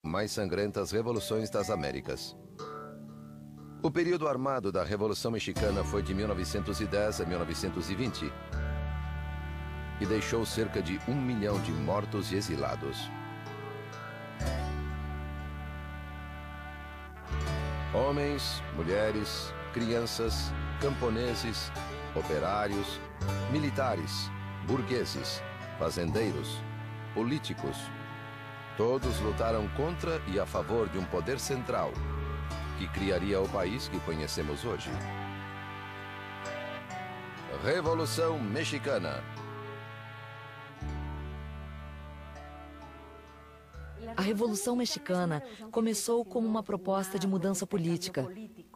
mais sangrentas revoluções das Américas. O período armado da Revolução Mexicana foi de 1910 a 1920 e deixou cerca de 1 milhão de mortos e exilados. Homens, mulheres, crianças, camponeses, operários, militares, burgueses, fazendeiros, políticos, todos lutaram contra e a favor de um poder central que criaria o país que conhecemos hoje. Revolução Mexicana. A Revolução Mexicana começou como uma proposta de mudança política,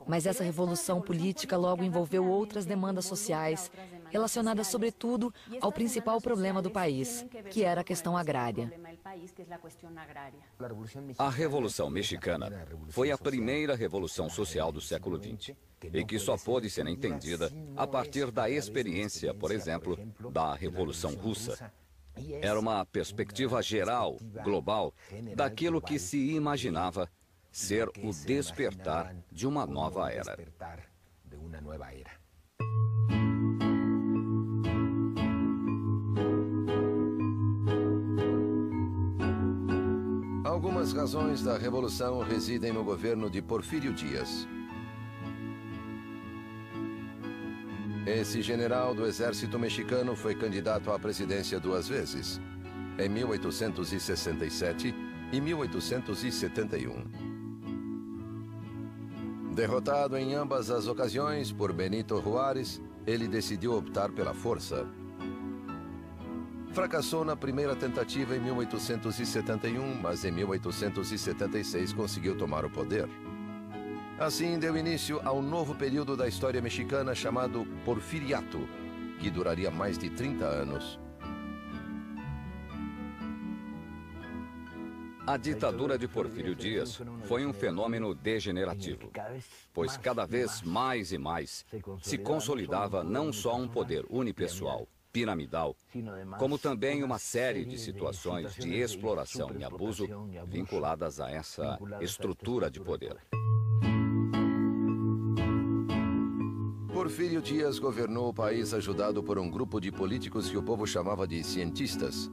mas essa revolução política logo envolveu outras demandas sociais, relacionadas sobretudo ao principal problema do país, que era a questão agrária. A Revolução Mexicana foi a primeira revolução social do século XX e que só pôde ser entendida a partir da experiência, por exemplo, da Revolução Russa. Era uma perspectiva geral, global, daquilo que se imaginava ser o despertar de uma nova era. Algumas razões da Revolução residem no governo de Porfírio Díaz. Esse general do exército mexicano foi candidato à presidência 2 vezes, em 1867 e 1871. Derrotado em ambas as ocasiões por Benito Juárez, ele decidiu optar pela força. Fracassou na primeira tentativa em 1871, mas em 1876 conseguiu tomar o poder. Assim, deu início a um novo período da história mexicana chamado Porfiriato, que duraria mais de 30 anos. A ditadura de Porfírio Díaz foi um fenômeno degenerativo, pois cada vez mais e mais se consolidava não só um poder unipessoal, piramidal, como também uma série de situações de exploração e abuso vinculadas a essa estrutura de poder. Porfírio Díaz governou o país ajudado por um grupo de políticos que o povo chamava de cientistas,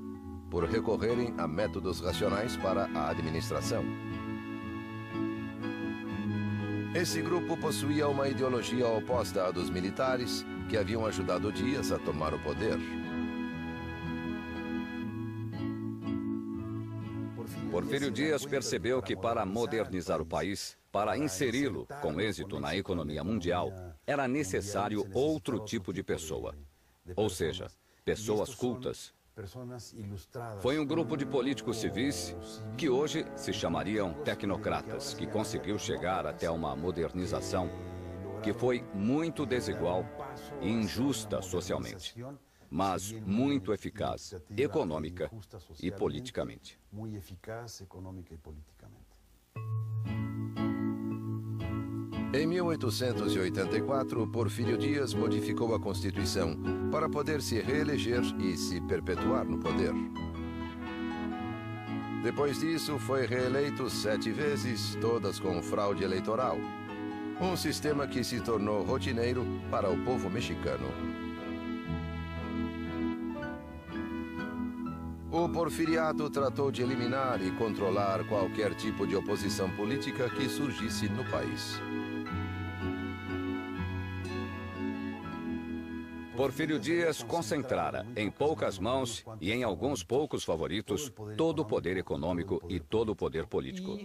por recorrerem a métodos racionais para a administração. Esse grupo possuía uma ideologia oposta à dos militares, que haviam ajudado Díaz a tomar o poder. Porfírio Díaz percebeu que para modernizar o país, para inseri-lo com êxito na economia mundial, era necessário outro tipo de pessoa, ou seja, pessoas cultas. Foi um grupo de políticos civis que hoje se chamariam tecnocratas, que conseguiu chegar até uma modernização que foi muito desigual e injusta socialmente, mas muito eficaz econômica e politicamente. Em 1884, Porfírio Díaz modificou a Constituição para poder se reeleger e se perpetuar no poder. Depois disso, foi reeleito 7 vezes, todas com fraude eleitoral. Um sistema que se tornou rotineiro para o povo mexicano. O porfiriato tratou de eliminar e controlar qualquer tipo de oposição política que surgisse no país. Porfírio Díaz concentrara em poucas mãos e em alguns poucos favoritos todo o poder econômico e todo o poder político.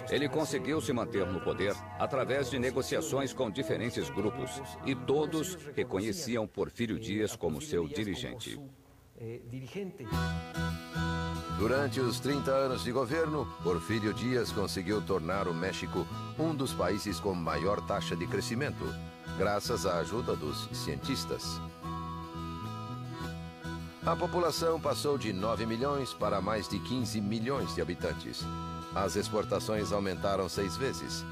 Ele conseguiu se manter no poder através de negociações com diferentes grupos e todos reconheciam Porfírio Díaz como seu dirigente. Durante os 30 anos de governo, Porfírio Díaz conseguiu tornar o México um dos países com maior taxa de crescimento, graças à ajuda dos cientistas. A população passou de 9 milhões para mais de 15 milhões de habitantes. As exportações aumentaram 6 vezes.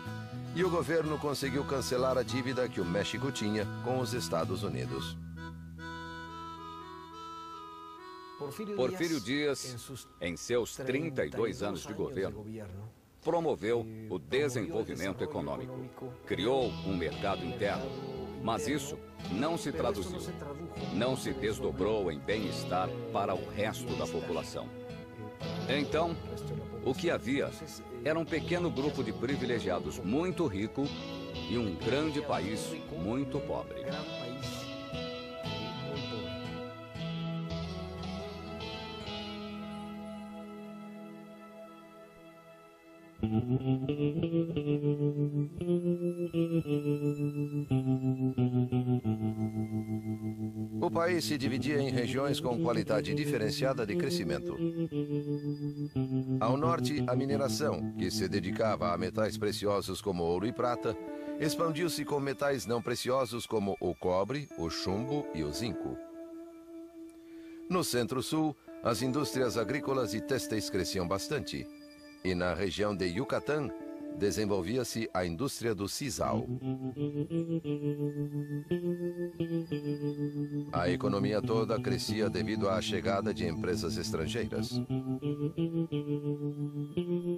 E o governo conseguiu cancelar a dívida que o México tinha com os Estados Unidos. Porfírio Dias, em seus 32 anos de governo, promoveu o desenvolvimento econômico, criou um mercado interno, mas isso não se traduziu, não se desdobrou em bem-estar para o resto da população. Então, o que havia era um pequeno grupo de privilegiados muito rico e um grande país muito pobre. O país se dividia em regiões com qualidade diferenciada de crescimento. Ao norte, a mineração, que se dedicava a metais preciosos como ouro e prata, expandiu-se com metais não preciosos como o cobre, o chumbo e o zinco. No centro-sul, as indústrias agrícolas e têxteis cresciam bastante. E na região de Yucatán, desenvolvia-se a indústria do sisal. A economia toda crescia devido à chegada de empresas estrangeiras.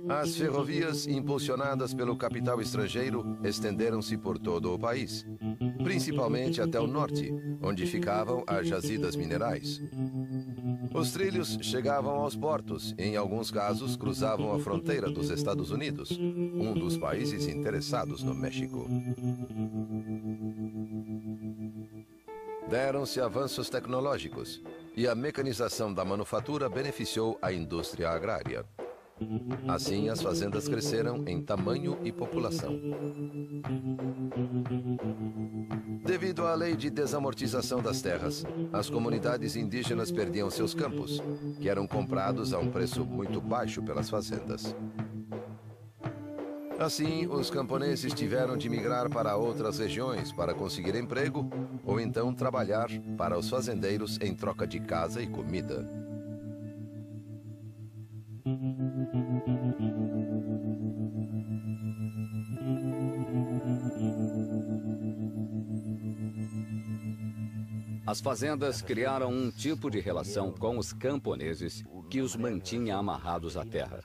As ferrovias, impulsionadas pelo capital estrangeiro, estenderam-se por todo o país, principalmente até o norte, onde ficavam as jazidas minerais. Os trilhos chegavam aos portos e, em alguns casos, cruzavam a fronteira dos Estados Unidos, um dos países interessados no México. Deram-se avanços tecnológicos e a mecanização da manufatura beneficiou a indústria agrária. Assim, as fazendas cresceram em tamanho e população. Devido à lei de desamortização das terras, as comunidades indígenas perdiam seus campos, que eram comprados a um preço muito baixo pelas fazendas. Assim, os camponeses tiveram de migrar para outras regiões para conseguir emprego ou então trabalhar para os fazendeiros em troca de casa e comida. As fazendas criaram um tipo de relação com os camponeses que os mantinha amarrados à terra.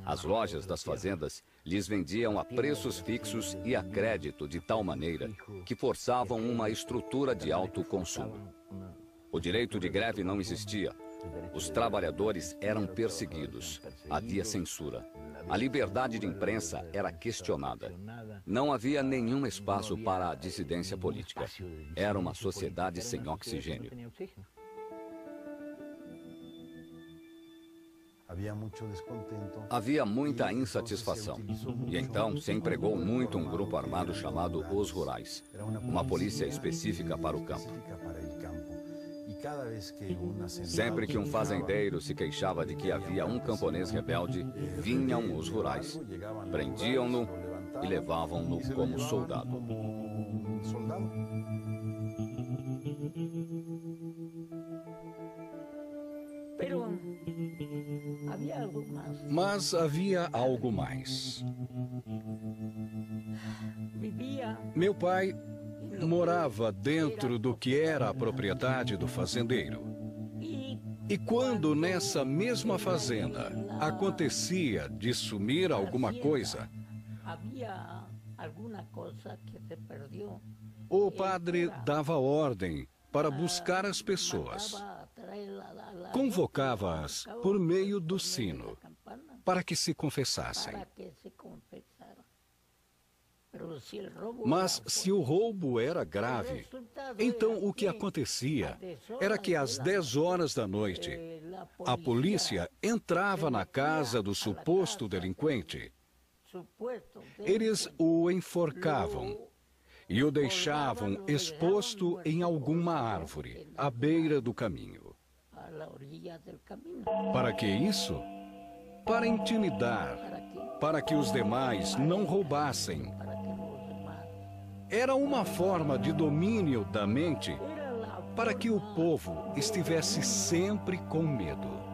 As lojas das fazendas lhes vendiam a preços fixos e a crédito de tal maneira que forçavam uma estrutura de alto consumo. O direito de greve não existia. Os trabalhadores eram perseguidos. Havia censura. A liberdade de imprensa era questionada. Não havia nenhum espaço para a dissidência política. Era uma sociedade sem oxigênio. Havia muita insatisfação. E então se empregou muito um grupo armado chamado Os Rurais, uma polícia específica para o campo. Sempre que um fazendeiro se queixava de que havia um camponês rebelde, vinham os rurais, prendiam-no e levavam-no como soldado. Mas havia algo mais. Meu pai morava dentro do que era a propriedade do fazendeiro. E quando nessa mesma fazenda acontecia de sumir alguma coisa, o padre dava ordem para buscar as pessoas. Convocava-as por meio do sino, para que se confessassem. Mas se o roubo era grave, então o que acontecia era que às 10 horas da noite, a polícia entrava na casa do suposto delinquente. Eles o enforcavam e o deixavam exposto em alguma árvore, à beira do caminho. Para que isso? Para intimidar, para que os demais não roubassem. Era uma forma de domínio da mente para que o povo estivesse sempre com medo.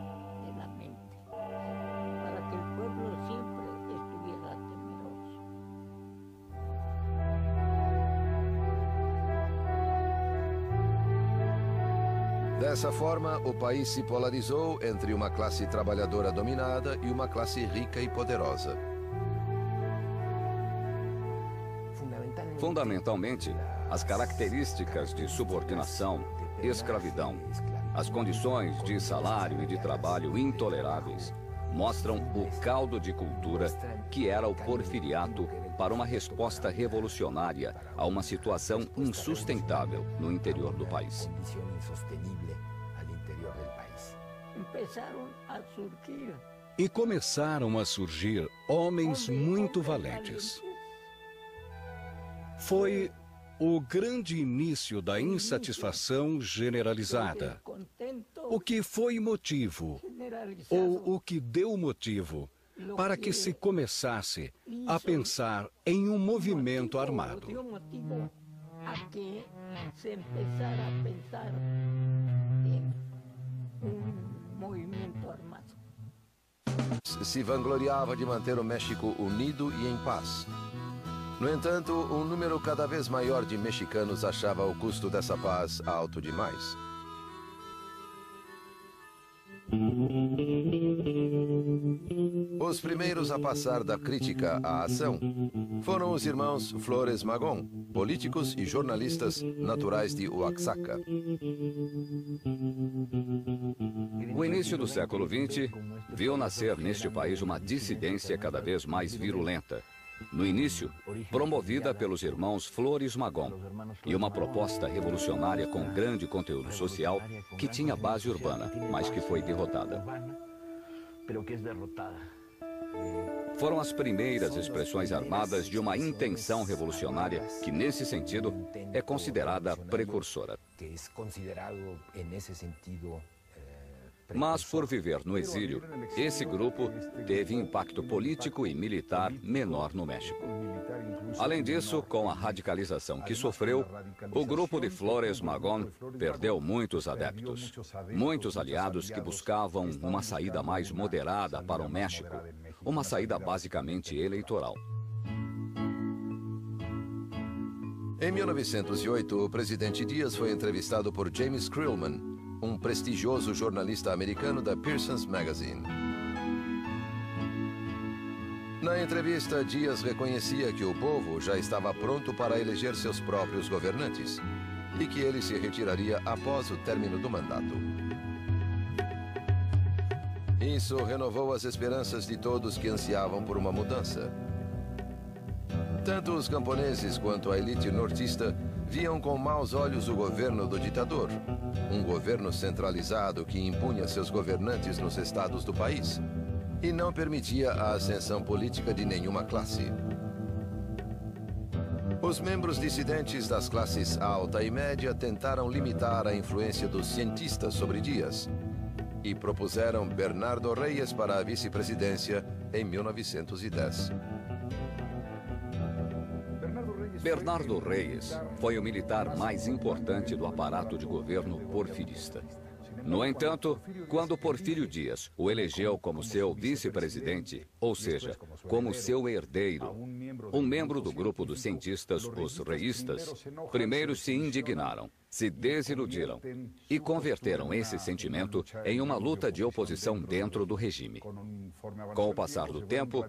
Dessa forma, o país se polarizou entre uma classe trabalhadora dominada e uma classe rica e poderosa. Fundamentalmente, as características de subordinação, escravidão, as condições de salário e de trabalho intoleráveis mostram o caldo de cultura que era o porfiriato para uma resposta revolucionária a uma situação insustentável no interior do país. E começaram a surgir homens muito valentes. Foi o grande início da insatisfação generalizada. O que foi motivo, ou o que deu motivo, para que se começasse a pensar em um movimento armado. Se vangloriava de manter o México unido e em paz. No entanto, um número cada vez maior de mexicanos achava o custo dessa paz alto demais. Os primeiros a passar da crítica à ação foram os irmãos Flores Magón, políticos e jornalistas naturais de Oaxaca. O início do século XX viu nascer neste país uma dissidência cada vez mais virulenta. No início, promovida pelos irmãos Flores Magón, e uma proposta revolucionária com grande conteúdo social que tinha base urbana, mas que foi derrotada. Foram as primeiras expressões armadas de uma intenção revolucionária que, nesse sentido, é considerada precursora. Mas, por viver no exílio, esse grupo teve impacto político e militar menor no México. Além disso, com a radicalização que sofreu, o grupo de Flores Magón perdeu muitos adeptos, muitos aliados que buscavam uma saída mais moderada para o México, uma saída basicamente eleitoral. Em 1908, o presidente Dias foi entrevistado por James Krillman, um prestigioso jornalista americano da Pearson's Magazine. Na entrevista, Dias reconhecia que o povo já estava pronto para eleger seus próprios governantes e que ele se retiraria após o término do mandato. Isso renovou as esperanças de todos que ansiavam por uma mudança. Tanto os camponeses quanto a elite nortista viam com maus olhos o governo do ditador, um governo centralizado que impunha seus governantes nos estados do país e não permitia a ascensão política de nenhuma classe. Os membros dissidentes das classes alta e média tentaram limitar a influência dos cientistas sobre Dias e propuseram Bernardo Reyes para a vice-presidência em 1910. Bernardo Reyes foi o militar mais importante do aparato de governo porfirista. No entanto, quando Porfírio Dias o elegeu como seu vice-presidente, ou seja, como seu herdeiro, um membro do grupo dos cientistas, os reístas, primeiro se indignaram, se desiludiram e converteram esse sentimento em uma luta de oposição dentro do regime. Com o passar do tempo,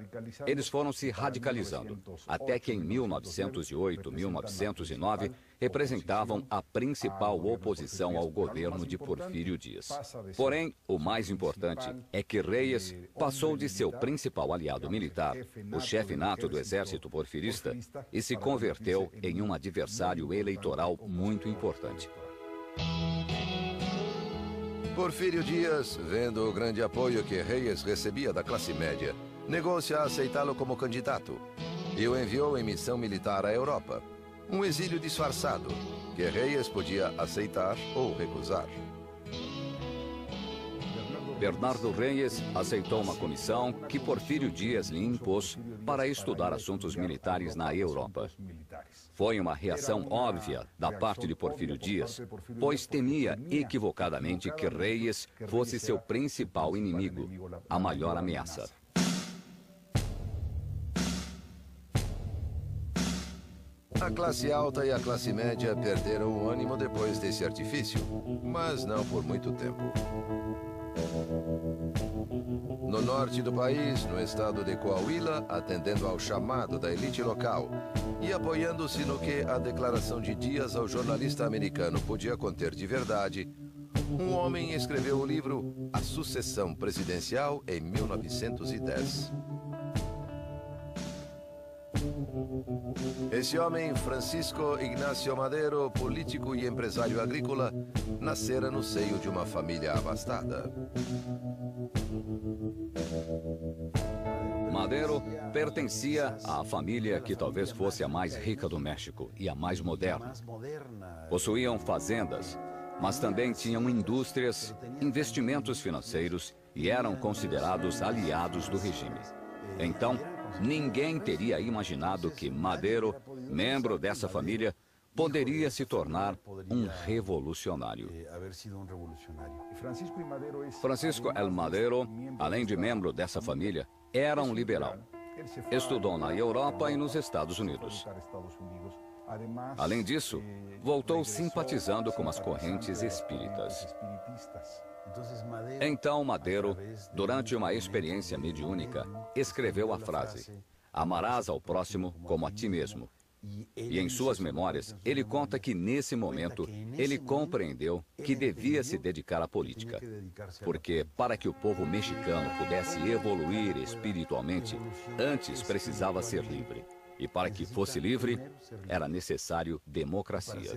eles foram se radicalizando, até que em 1908, 1909, representavam a principal oposição ao governo de Porfírio Dias. Porém, o mais importante é que Reyes passou de seu principal aliado militar, o chefe nato do exército porfirista, e se converteu em um adversário eleitoral muito importante. Porfírio Dias, vendo o grande apoio que Reyes recebia da classe média, negou-se a aceitá-lo como candidato e o enviou em missão militar à Europa, um exílio disfarçado que Reyes podia aceitar ou recusar. Bernardo Reyes aceitou uma comissão que Porfírio Dias lhe impôs para estudar assuntos militares na Europa. Foi uma reação óbvia da parte de Porfírio Dias, pois temia equivocadamente que Reyes fosse seu principal inimigo, a maior ameaça. A classe alta e a classe média perderam o ânimo depois desse artifício, mas não por muito tempo. No norte do país, no estado de Coahuila, atendendo ao chamado da elite local e apoiando-se no que a declaração de Dias ao jornalista americano podia conter de verdade, um homem escreveu o livro A Sucessão Presidencial em 1910. Esse homem, Francisco Ignacio Madero, político e empresário agrícola, nascera no seio de uma família abastada. Madero pertencia à família que talvez fosse a mais rica do México e a mais moderna. Possuíam fazendas, mas também tinham indústrias, investimentos financeiros e eram considerados aliados do regime. Então, ninguém teria imaginado que Madero, membro dessa família, poderia se tornar um revolucionário. Francisco El Madero, além de membro dessa família, era um liberal. Estudou na Europa e nos Estados Unidos. Além disso, voltou simpatizando com as correntes espíritas. Então Madero, durante uma experiência mediúnica, escreveu a frase: "Amarás ao próximo como a ti mesmo." E em suas memórias, ele conta que nesse momento, ele compreendeu que devia se dedicar à política. Porque para que o povo mexicano pudesse evoluir espiritualmente, antes precisava ser livre. E para que fosse livre, era necessário democracia.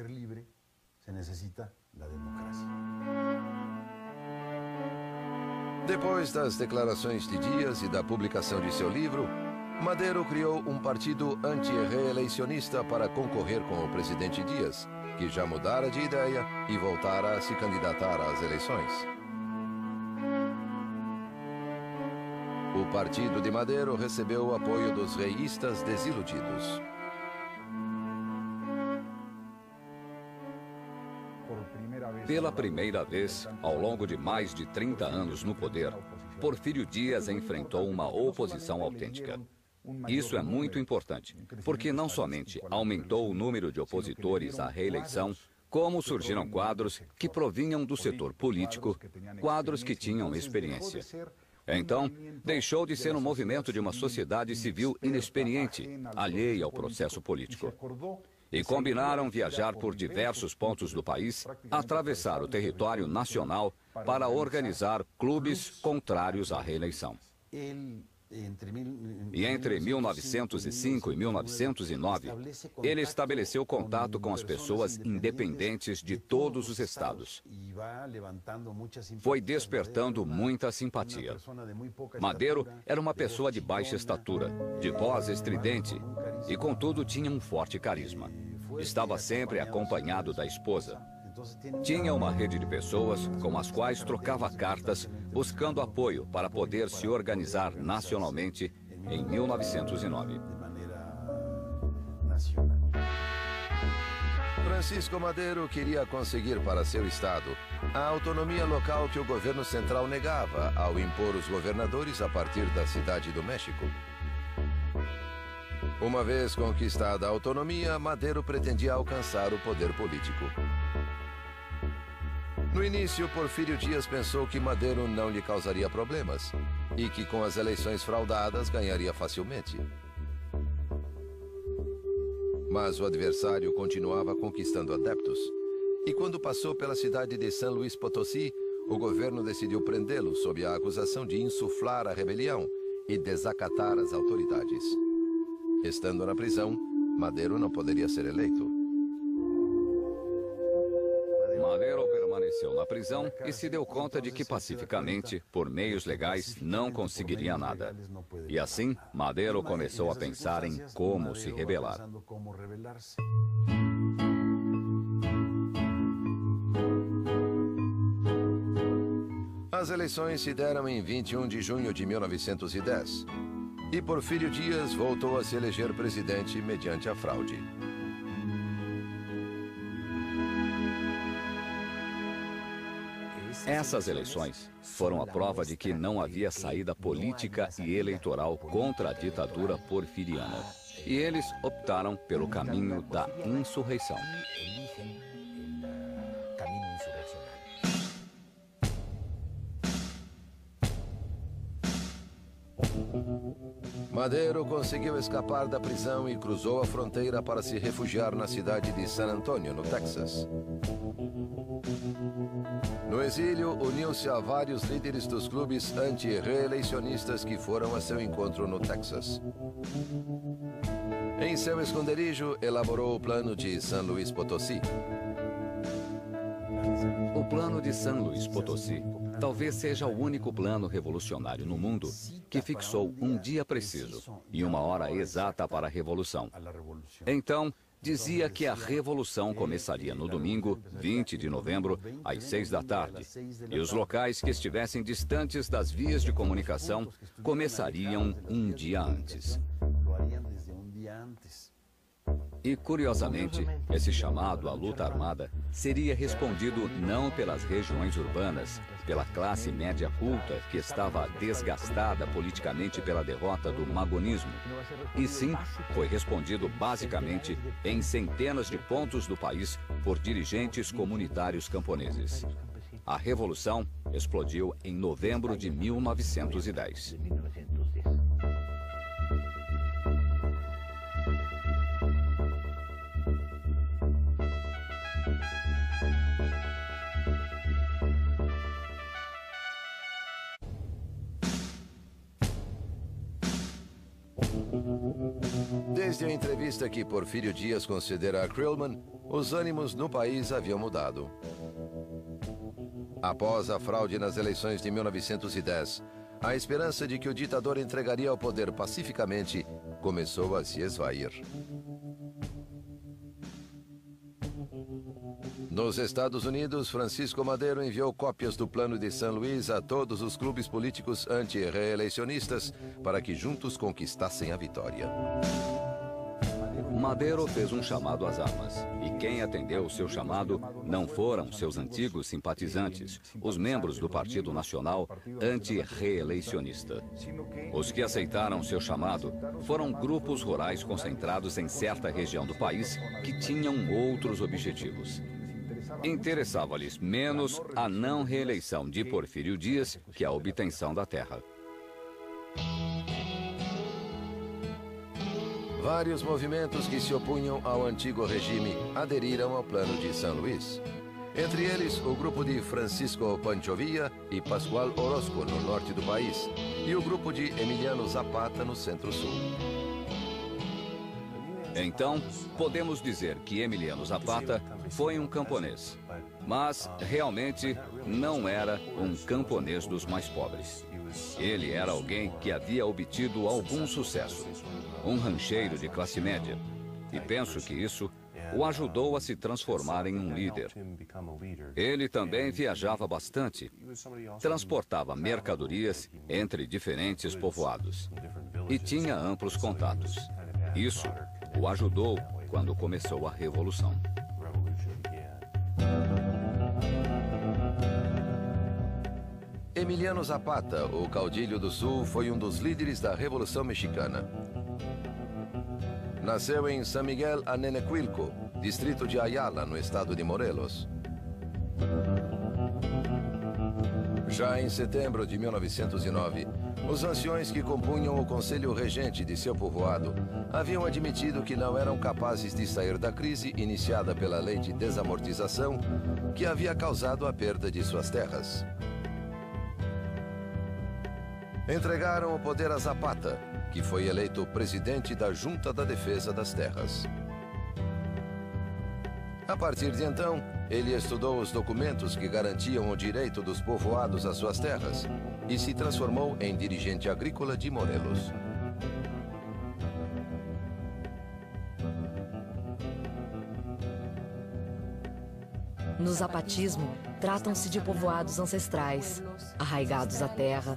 Depois das declarações de Dias e da publicação de seu livro, Madero criou um partido anti-reeleicionista para concorrer com o presidente Dias, que já mudara de ideia e voltara a se candidatar às eleições. O partido de Madero recebeu o apoio dos reístas desiludidos. Pela primeira vez, ao longo de mais de 30 anos no poder, Porfírio Dias enfrentou uma oposição autêntica. Isso é muito importante, porque não somente aumentou o número de opositores à reeleição, como surgiram quadros que provinham do setor político, quadros que tinham experiência. Então, deixou de ser um movimento de uma sociedade civil inexperiente, alheia ao processo político. E combinaram viajar por diversos pontos do país, atravessar o território nacional para organizar clubes contrários à reeleição. E entre 1905 e 1909, ele estabeleceu contato com as pessoas independentes de todos os estados. Foi despertando muita simpatia. Madero era uma pessoa de baixa estatura, de voz estridente e, contudo, tinha um forte carisma. Estava sempre acompanhado da esposa. Tinha uma rede de pessoas com as quais trocava cartas, buscando apoio para poder se organizar nacionalmente em 1909. Francisco Madero queria conseguir para seu estado a autonomia local que o governo central negava ao impor os governadores a partir da Cidade do México. Uma vez conquistada a autonomia, Madero pretendia alcançar o poder político. No início, Porfírio Dias pensou que Madero não lhe causaria problemas e que com as eleições fraudadas ganharia facilmente. Mas o adversário continuava conquistando adeptos. E quando passou pela cidade de San Luis Potosí, o governo decidiu prendê-lo sob a acusação de insuflar a rebelião e desacatar as autoridades. Estando na prisão, Madero não poderia ser eleito. Madero permaneceu na prisão e se deu conta de que pacificamente, por meios legais, não conseguiria nada. E assim, Madero começou a pensar em como se rebelar. As eleições se deram em 21 de junho de 1910. E Porfírio Dias voltou a se eleger presidente mediante a fraude. Essas eleições foram a prova de que não havia saída política e eleitoral contra a ditadura porfiriana. E eles optaram pelo caminho da insurreição. Madero conseguiu escapar da prisão e cruzou a fronteira para se refugiar na cidade de San Antonio, no Texas. No exílio, uniu-se a vários líderes dos clubes anti-reeleicionistas que foram a seu encontro no Texas. Em seu esconderijo, elaborou o plano de San Luis Potosí. O plano de San Luis Potosí talvez seja o único plano revolucionário no mundo que fixou um dia preciso e uma hora exata para a revolução. Então, dizia que a revolução começaria no domingo, 20 de novembro, às 6 da tarde, e os locais que estivessem distantes das vias de comunicação começariam um dia antes. E, curiosamente, esse chamado à luta armada seria respondido não pelas regiões urbanas, pela classe média culta que estava desgastada politicamente pela derrota do magonismo, e sim foi respondido basicamente em centenas de pontos do país por dirigentes comunitários camponeses. A revolução explodiu em novembro de 1910. Desde a entrevista que Porfírio Dias concedera a Krillman, os ânimos no país haviam mudado. Após a fraude nas eleições de 1910, a esperança de que o ditador entregaria o poder pacificamente começou a se esvair. Nos Estados Unidos, Francisco Madero enviou cópias do plano de San Luis a todos os clubes políticos anti-reeleicionistas para que juntos conquistassem a vitória. Madero fez um chamado às armas, e quem atendeu o seu chamado não foram seus antigos simpatizantes, os membros do Partido Nacional anti-reeleicionista. Os que aceitaram seu chamado foram grupos rurais concentrados em certa região do país que tinham outros objetivos. Interessava-lhes menos a não reeleição de Porfírio Dias que a obtenção da terra. Vários movimentos que se opunham ao antigo regime aderiram ao plano de San Luis. Entre eles, o grupo de Francisco Pancho Villa e Pascual Orozco, no norte do país, e o grupo de Emiliano Zapata, no centro-sul. Então, podemos dizer que Emiliano Zapata foi um camponês, mas realmente não era um camponês dos mais pobres. Ele era alguém que havia obtido algum sucesso, um rancheiro de classe média, e penso que isso o ajudou a se transformar em um líder. Ele também viajava bastante, transportava mercadorias entre diferentes povoados e tinha amplos contatos. Isso o ajudou quando começou a Revolução. Emiliano Zapata, o caudilho do Sul, foi um dos líderes da Revolução Mexicana. Nasceu em San Miguel Anenecuilco, distrito de Ayala, no estado de Morelos. Já em setembro de 1909, os anciões que compunham o conselho regente de seu povoado haviam admitido que não eram capazes de sair da crise iniciada pela lei de desamortização que havia causado a perda de suas terras. Entregaram o poder a Zapata, que foi eleito presidente da Junta da Defesa das Terras. A partir de então, ele estudou os documentos que garantiam o direito dos povoados às suas terras e se transformou em dirigente agrícola de Morelos. No zapatismo, tratam-se de povoados ancestrais, arraigados à terra,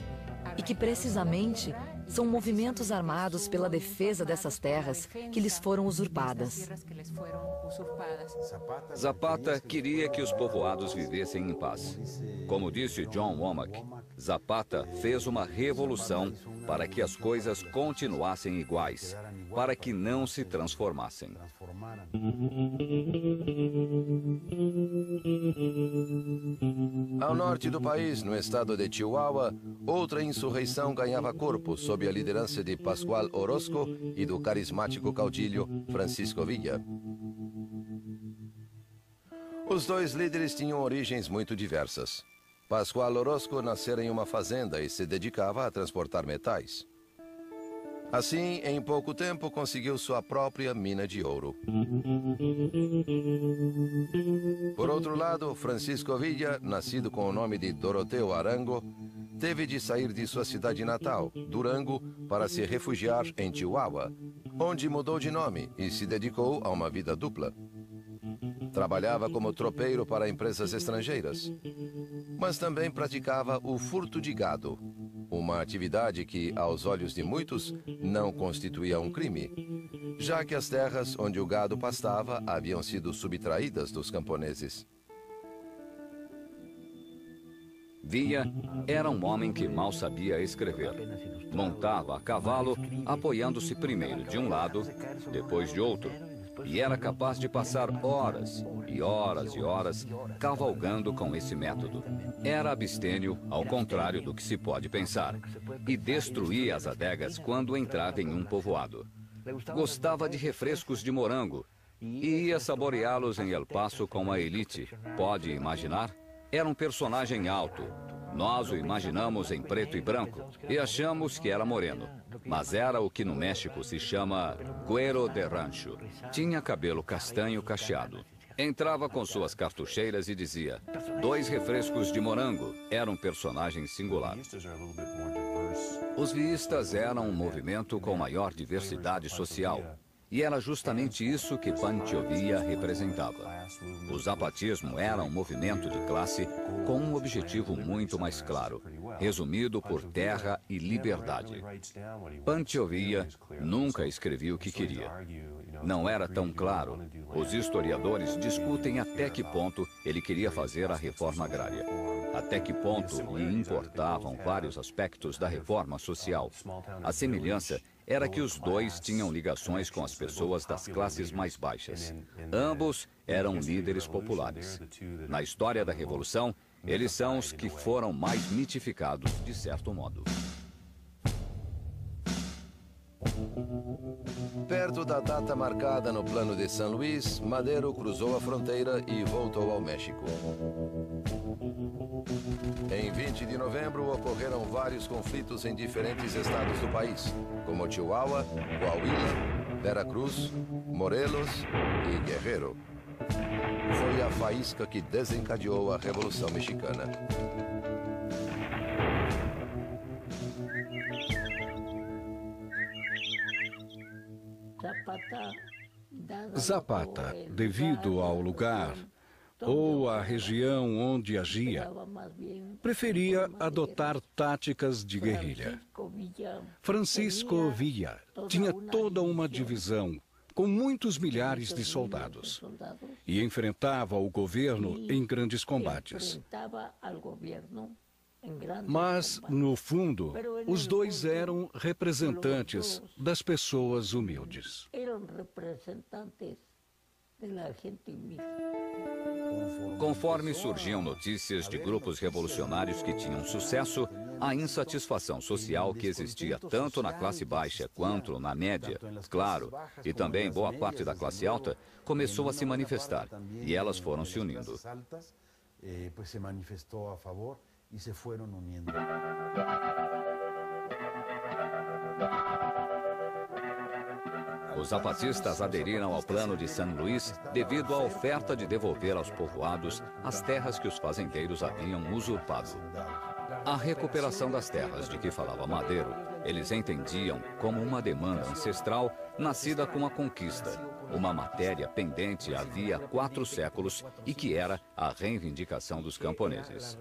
e que precisamente São movimentos armados pela defesa dessas terras que lhes foram usurpadas. Zapata queria que os povoados vivessem em paz. Como disse John Womack, Zapata fez uma revolução para que as coisas continuassem iguais, para que não se transformassem. Ao norte do país, no estado de Chihuahua, outra insurreição ganhava corpo sob a liderança de Pascual Orozco e do carismático caudilho Francisco Villa. Os dois líderes tinham origens muito diversas. Pascual Orozco nascera em uma fazenda e se dedicava a transportar metais. Assim, em pouco tempo, conseguiu sua própria mina de ouro. Por outro lado, Francisco Villa, nascido com o nome de Doroteo Arango, teve de sair de sua cidade natal, Durango, para se refugiar em Chihuahua, onde mudou de nome e se dedicou a uma vida dupla. Trabalhava como tropeiro para empresas estrangeiras, mas também praticava o furto de gado, uma atividade que, aos olhos de muitos, não constituía um crime, já que as terras onde o gado pastava haviam sido subtraídas dos camponeses. Villa era um homem que mal sabia escrever. Montava a cavalo, apoiando-se primeiro de um lado, depois de outro, e era capaz de passar horas e horas e horas cavalgando com esse método. Era abstêmio, ao contrário do que se pode pensar, e destruía as adegas quando entrava em um povoado. Gostava de refrescos de morango e ia saboreá-los em El Paso com a elite. Pode imaginar? Era um personagem alto. Nós o imaginamos em preto e branco e achamos que era moreno. Mas era o que no México se chama güero de rancho. Tinha cabelo castanho cacheado. Entrava com suas cartucheiras e dizia: 2 refrescos de morango. Era um personagem singular. Os viístas eram um movimento com maior diversidade social. E era justamente isso que Pancho Villa representava. O zapatismo era um movimento de classe com um objetivo muito mais claro, resumido por terra e liberdade. Pancho Villa nunca escrevia o que queria. Não era tão claro. Os historiadores discutem até que ponto ele queria fazer a reforma agrária. Até que ponto lhe importavam vários aspectos da reforma social. A semelhança era que os dois tinham ligações com as pessoas das classes mais baixas. Ambos eram líderes populares. Na história da Revolução, eles são os que foram mais mitificados, de certo modo. Perto da data marcada no Plano de San Luis, Madero cruzou a fronteira e voltou ao México. Em 20 de novembro, ocorreram vários conflitos em diferentes estados do país, como Chihuahua, Coahuila, Veracruz, Morelos e Guerrero. Foi a faísca que desencadeou a Revolução Mexicana. Zapata, devido ao lugar ou à região onde agia, preferia adotar táticas de guerrilha. Francisco Villa tinha toda uma divisão com muitos milhares de soldados e enfrentava o governo em grandes combates. Mas, no fundo, os dois eram representantes das pessoas humildes. Conforme surgiam notícias de grupos revolucionários que tinham sucesso, a insatisfação social que existia tanto na classe baixa quanto na média, claro, e também boa parte da classe alta, começou a se manifestar, e elas foram se unindo. Os zapatistas aderiram ao Plano de San Luis devido à oferta de devolver aos povoados as terras que os fazendeiros haviam usurpado. A recuperação das terras de que falava Madero, eles entendiam como uma demanda ancestral nascida com a conquista, uma matéria pendente havia 4 séculos e que era a reivindicação dos camponeses.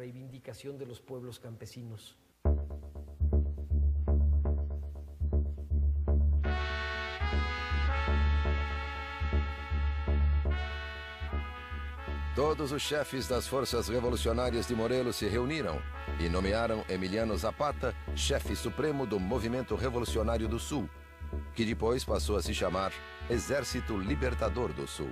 Todos os chefes das forças revolucionárias de Morelos se reuniram e nomearam Emiliano Zapata chefe supremo do Movimento Revolucionário do Sul, que depois passou a se chamar Exército Libertador do Sul.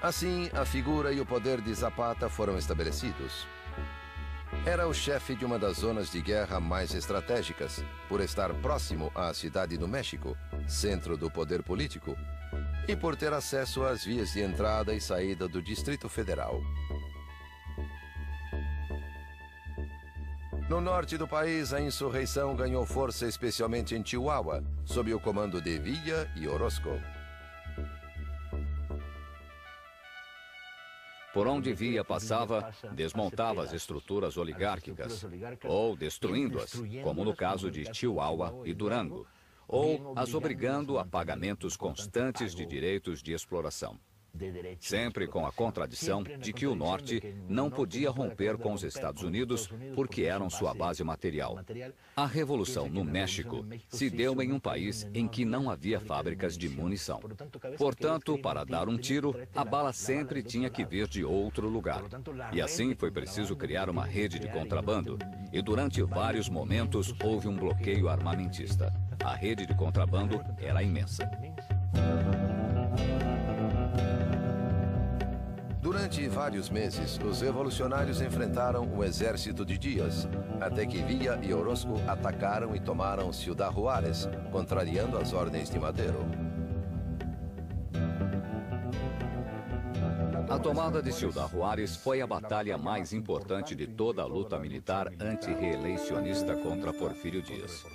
Assim, a figura e o poder de Zapata foram estabelecidos. Era o chefe de uma das zonas de guerra mais estratégicas, por estar próximo à Cidade do México, centro do poder político, e por ter acesso às vias de entrada e saída do Distrito Federal. No norte do país, a insurreição ganhou força especialmente em Chihuahua, sob o comando de Villa e Orozco. Por onde Villa passava, desmontava as estruturas oligárquicas, ou destruindo-as, como no caso de Chihuahua e Durango, ou as obrigando a pagamentos constantes de direitos de exploração. Sempre com a contradição de que o Norte não podia romper com os Estados Unidos porque eram sua base material. A Revolução no México se deu em um país em que não havia fábricas de munição. Portanto, para dar um tiro, a bala sempre tinha que vir de outro lugar. E assim foi preciso criar uma rede de contrabando. E durante vários momentos houve um bloqueio armamentista. A rede de contrabando era imensa. Durante vários meses, os revolucionários enfrentaram o exército de Díaz, até que Villa e Orozco atacaram e tomaram Ciudad Juárez, contrariando as ordens de Madero. A tomada de Ciudad Juárez foi a batalha mais importante de toda a luta militar antirreeleicionista contra Porfírio Díaz.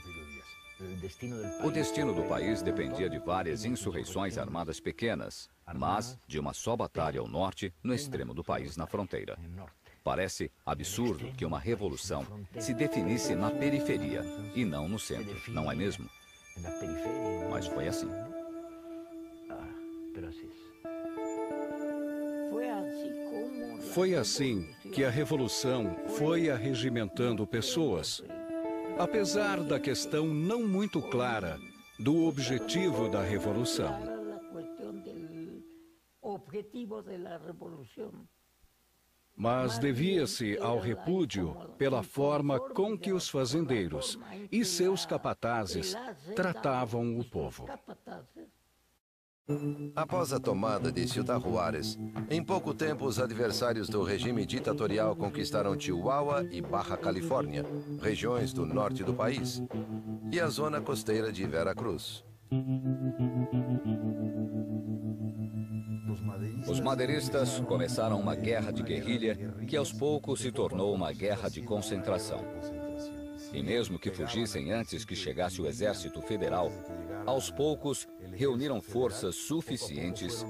O destino do país dependia de várias insurreições armadas pequenas, mas de uma só batalha ao norte, no extremo do país, na fronteira. Parece absurdo que uma revolução se definisse na periferia e não no centro, não é mesmo? Mas foi assim. Foi assim que a revolução foi arregimentando pessoas. Apesar da questão não muito clara do objetivo da revolução. Mas devia-se ao repúdio pela forma com que os fazendeiros e seus capatazes tratavam o povo. Após a tomada de Ciudad Juárez, em pouco tempo os adversários do regime ditatorial conquistaram Chihuahua e Baja Califórnia, regiões do norte do país, e a zona costeira de Veracruz. Os madeiristas começaram uma guerra de guerrilha que aos poucos se tornou uma guerra de concentração. E mesmo que fugissem antes que chegasse o Exército Federal, aos poucos reuniram forças suficientes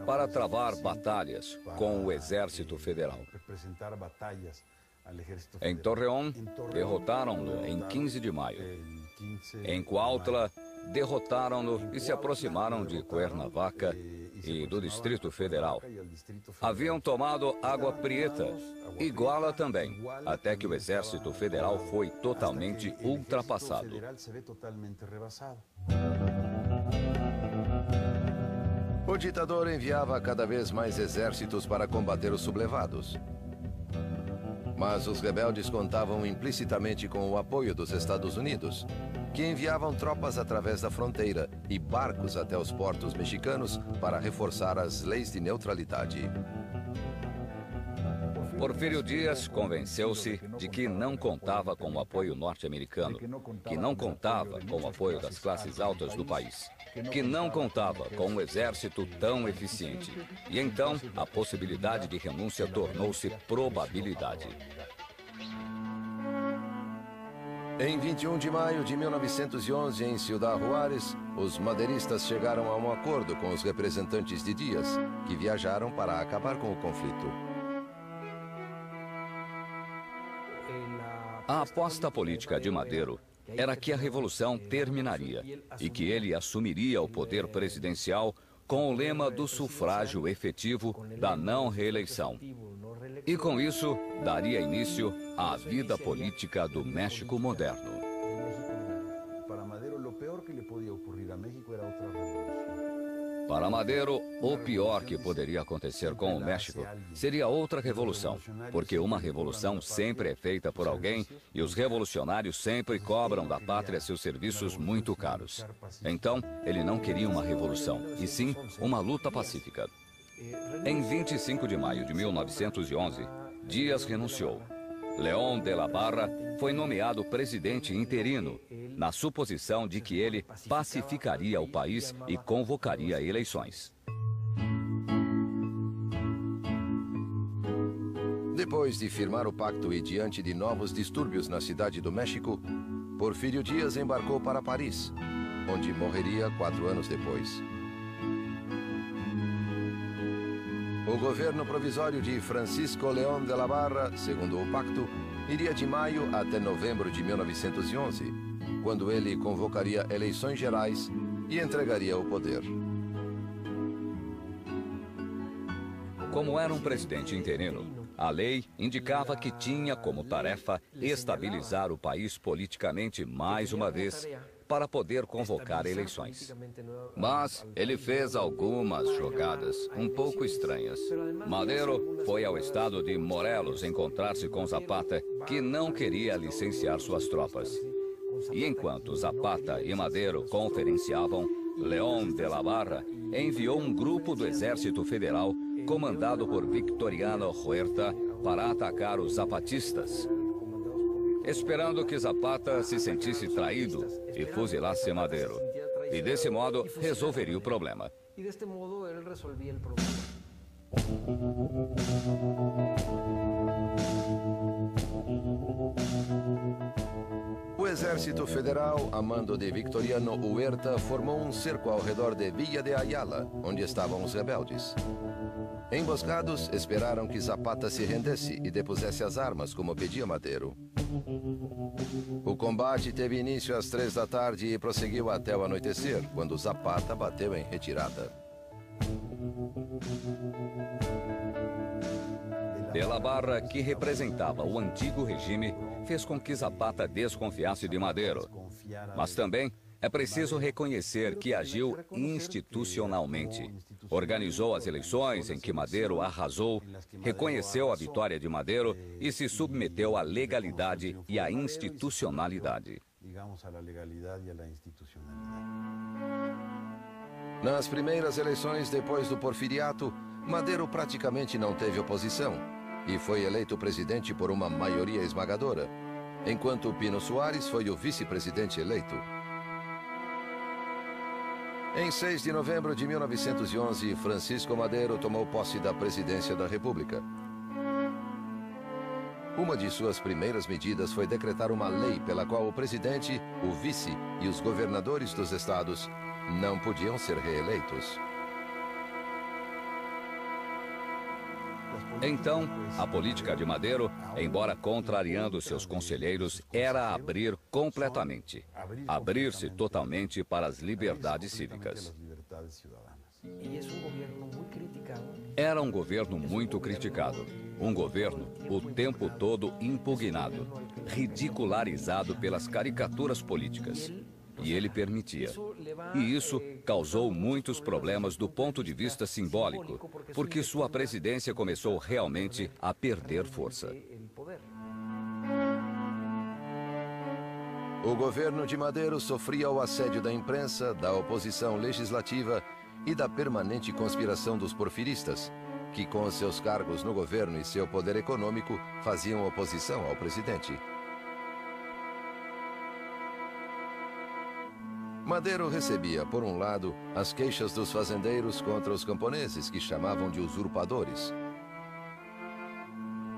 para travar batalhas com o Exército Federal. Em Torreón, derrotaram-no em 15 de maio. Em Cuautla, derrotaram-no e se aproximaram de Cuernavaca e do Distrito Federal. Haviam tomado Água Prieta, Iguala também, até que o Exército Federal foi totalmente ultrapassado. O ditador enviava cada vez mais exércitos para combater os sublevados. Mas os rebeldes contavam implicitamente com o apoio dos Estados Unidos, que enviavam tropas através da fronteira e barcos até os portos mexicanos para reforçar as leis de neutralidade. Porfírio Díaz convenceu-se de que não contava com o apoio norte-americano, que não contava com o apoio das classes altas do país, que não contava com um exército tão eficiente. E então, a possibilidade de renúncia tornou-se probabilidade. Em 21 de maio de 1911, em Ciudad Juárez, os madeiristas chegaram a um acordo com os representantes de Díaz, que viajaram para acabar com o conflito. A aposta política de Madero era que a revolução terminaria e que ele assumiria o poder presidencial com o lema do sufrágio efetivo da não reeleição. E com isso, daria início à vida política do México moderno. Para Madero, o pior que lhe podia ocorrer a México era outra revolução. Para Madero, o pior que poderia acontecer com o México seria outra revolução, porque uma revolução sempre é feita por alguém e os revolucionários sempre cobram da pátria seus serviços muito caros. Então, ele não queria uma revolução, e sim uma luta pacífica. Em 25 de maio de 1911, Díaz renunciou. León de la Barra foi nomeado presidente interino, na suposição de que ele pacificaria o país e convocaria eleições. Depois de firmar o pacto e diante de novos distúrbios na cidade do México, Porfírio Díaz embarcou para Paris, onde morreria 4 anos depois. O governo provisório de Francisco León de la Barra, segundo o pacto, iria de maio até novembro de 1911, quando ele convocaria eleições gerais e entregaria o poder. Como era um presidente interino, a lei indicava que tinha como tarefa estabilizar o país politicamente mais uma vez, para poder convocar eleições. Mas ele fez algumas jogadas um pouco estranhas. Madero foi ao estado de Morelos encontrar-se com Zapata, que não queria licenciar suas tropas. E enquanto Zapata e Madero conferenciavam, León de la Barra enviou um grupo do Exército Federal, comandado por Victoriano Huerta, para atacar os zapatistas, esperando que Zapata se sentisse traído e fuzilasse Madero. E desse modo, resolveria o problema. O Exército Federal, a mando de Victoriano Huerta, formou um cerco ao redor de Villa de Ayala, onde estavam os rebeldes. Emboscados, esperaram que Zapata se rendesse e depusesse as armas, como pedia Madero. O combate teve início às 3 da tarde e prosseguiu até o anoitecer, quando Zapata bateu em retirada. De la Barra, que representava o antigo regime, fez com que Zapata desconfiasse de Madero. Mas também é preciso reconhecer que agiu institucionalmente. Organizou as eleições em que Madero arrasou, reconheceu a vitória de Madero e se submeteu à legalidade e à institucionalidade. Nas primeiras eleições depois do porfiriato, Madero praticamente não teve oposição e foi eleito presidente por uma maioria esmagadora, enquanto Pino Soares foi o vice-presidente eleito. Em 6 de novembro de 1911, Francisco Madero tomou posse da presidência da República. Uma de suas primeiras medidas foi decretar uma lei pela qual o presidente, o vice e os governadores dos estados não podiam ser reeleitos. Então, a política de Madero, embora contrariando seus conselheiros, era abrir completamente, abrir-se totalmente para as liberdades cívicas. Era um governo muito criticado, um governo o tempo todo impugnado, ridicularizado pelas caricaturas políticas. E ele permitia. E isso causou muitos problemas do ponto de vista simbólico, porque sua presidência começou realmente a perder força. O governo de Madero sofria o assédio da imprensa, da oposição legislativa e da permanente conspiração dos porfiristas, que com seus cargos no governo e seu poder econômico faziam oposição ao presidente. Madero recebia, por um lado, as queixas dos fazendeiros contra os camponeses, que chamavam de usurpadores.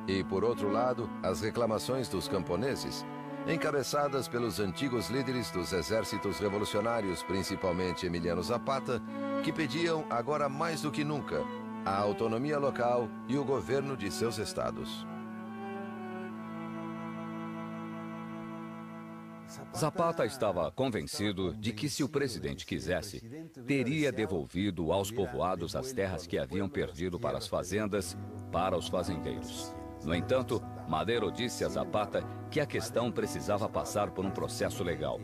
E, por outro lado, as reclamações dos camponeses, encabeçadas pelos antigos líderes dos exércitos revolucionários, principalmente Emiliano Zapata, que pediam, agora mais do que nunca, a autonomia local e o governo de seus estados. Zapata estava convencido de que, se o presidente quisesse, teria devolvido aos povoados as terras que haviam perdido para as fazendas, para os fazendeiros. No entanto, Madero disse a Zapata que a questão precisava passar por um processo legal.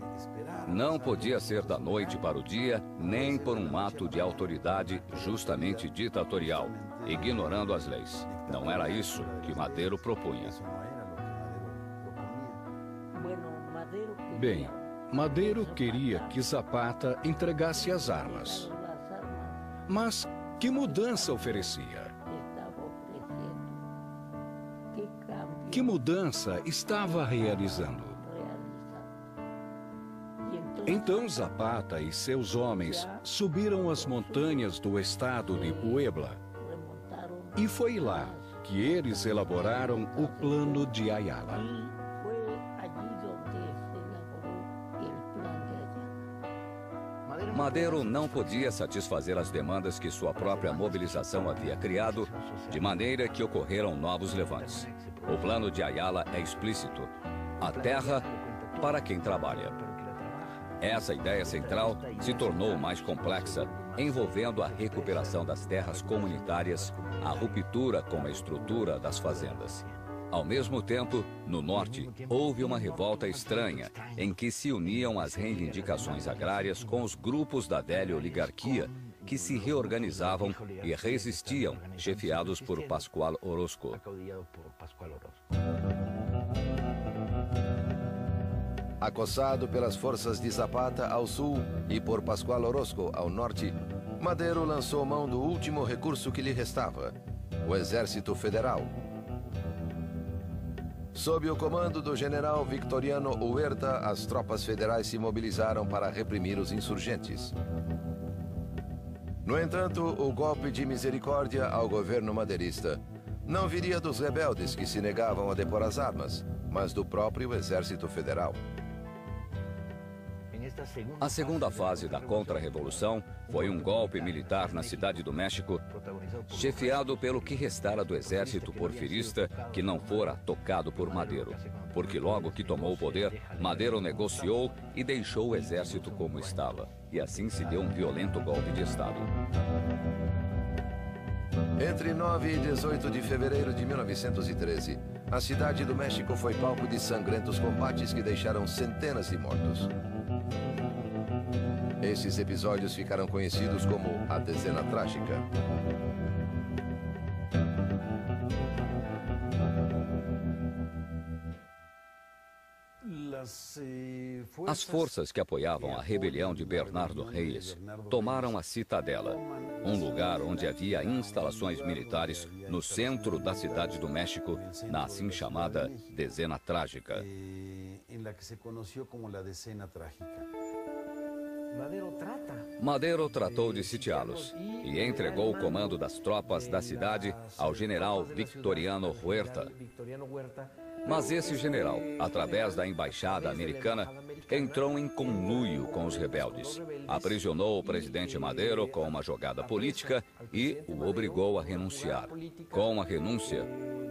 Não podia ser da noite para o dia, nem por um ato de autoridade justamente ditatorial, ignorando as leis. Não era isso que Madero propunha. Bem, Madero queria que Zapata entregasse as armas. Mas que mudança oferecia? Que mudança estava realizando? Então Zapata e seus homens subiram as montanhas do estado de Puebla. E foi lá que eles elaboraram o Plano de Ayala. Madero não podia satisfazer as demandas que sua própria mobilização havia criado, de maneira que ocorreram novos levantes. O Plano de Ayala é explícito: a terra para quem trabalha. Essa ideia central se tornou mais complexa, envolvendo a recuperação das terras comunitárias, a ruptura com a estrutura das fazendas. Ao mesmo tempo, no norte, houve uma revolta estranha, em que se uniam as reivindicações agrárias com os grupos da velha oligarquia, que se reorganizavam e resistiam, chefiados por Pascual Orozco. Acossado pelas forças de Zapata ao sul e por Pascual Orozco ao norte, Madero lançou mão do último recurso que lhe restava: o Exército Federal. Sob o comando do general Victoriano Huerta, as tropas federais se mobilizaram para reprimir os insurgentes. No entanto, o golpe de misericórdia ao governo maderista não viria dos rebeldes que se negavam a depor as armas, mas do próprio Exército Federal. A segunda fase da contra-revolução foi um golpe militar na Cidade do México, chefiado pelo que restara do exército porfirista que não fora tocado por Madero, porque logo que tomou o poder, Madero negociou e deixou o exército como estava, e assim se deu um violento golpe de Estado. Entre 9 e 18 de fevereiro de 1913, a Cidade do México foi palco de sangrentos combates que deixaram centenas de mortos. Esses episódios ficaram conhecidos como a Dezena Trágica. As forças que apoiavam a rebelião de Bernardo Reyes tomaram a Citadela, um lugar onde havia instalações militares no centro da Cidade do México, na assim chamada Dezena Trágica. Madero tratou de sitiá-los e entregou o comando das tropas da cidade ao general Victoriano Huerta. Mas esse general, através da embaixada americana, entrou em conluio com os rebeldes, aprisionou o presidente Madero com uma jogada política e o obrigou a renunciar. Com a renúncia,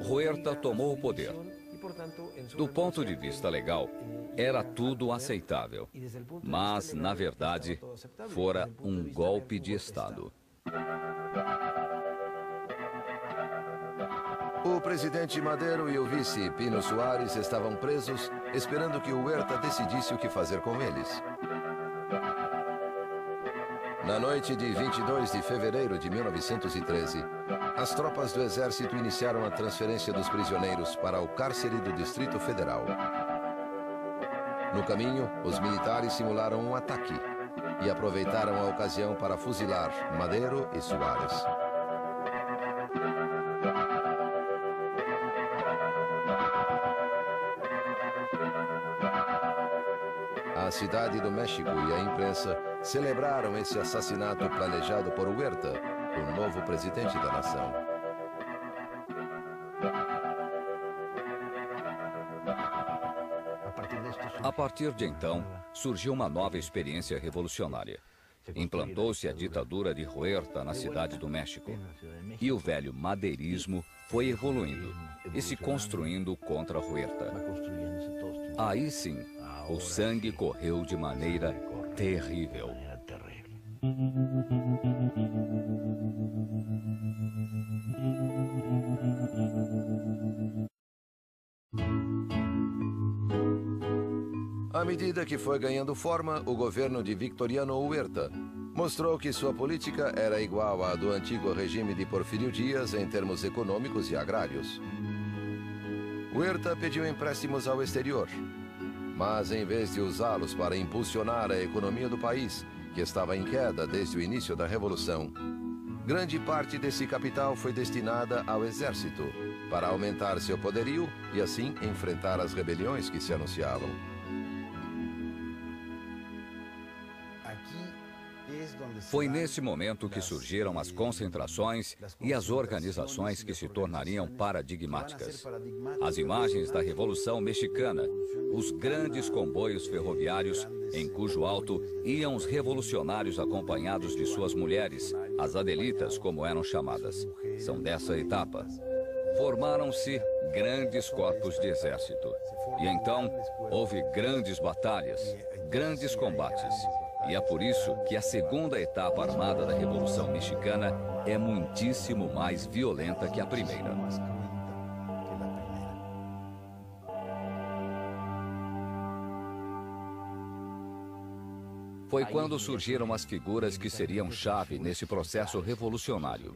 Huerta tomou o poder. Do ponto de vista legal, era tudo aceitável, mas, na verdade, fora um golpe de Estado. O presidente Madero e o vice Pino Suárez estavam presos, esperando que Huerta decidisse o que fazer com eles. Na noite de 22 de fevereiro de 1913, as tropas do exército iniciaram a transferência dos prisioneiros para o cárcere do Distrito Federal. No caminho, os militares simularam um ataque e aproveitaram a ocasião para fuzilar Madero e Suárez. A Cidade do México e a imprensa celebraram esse assassinato planejado por Huerta, o novo presidente da nação. A partir de então, surgiu uma nova experiência revolucionária. Implantou-se a ditadura de Huerta na Cidade do México. E o velho madeirismo foi evoluindo e se construindo contra Huerta. Aí sim, o sangue correu de maneira terrível. medida que foi ganhando forma, o governo de Victoriano Huerta mostrou que sua política era igual à do antigo regime de Porfírio Dias em termos econômicos e agrários. Huerta pediu empréstimos ao exterior, mas em vez de usá-los para impulsionar a economia do país, que estava em queda desde o início da Revolução, grande parte desse capital foi destinada ao exército, para aumentar seu poderio e assim enfrentar as rebeliões que se anunciavam. Foi nesse momento que surgiram as concentrações e as organizações que se tornariam paradigmáticas. As imagens da Revolução Mexicana, os grandes comboios ferroviários, em cujo alto iam os revolucionários acompanhados de suas mulheres, as adelitas, como eram chamadas, são dessa etapa. Formaram-se grandes corpos de exército. E então houve grandes batalhas, grandes combates. E é por isso que a segunda etapa armada da Revolução Mexicana é muitíssimo mais violenta que a primeira. Foi quando surgiram as figuras que seriam chave nesse processo revolucionário.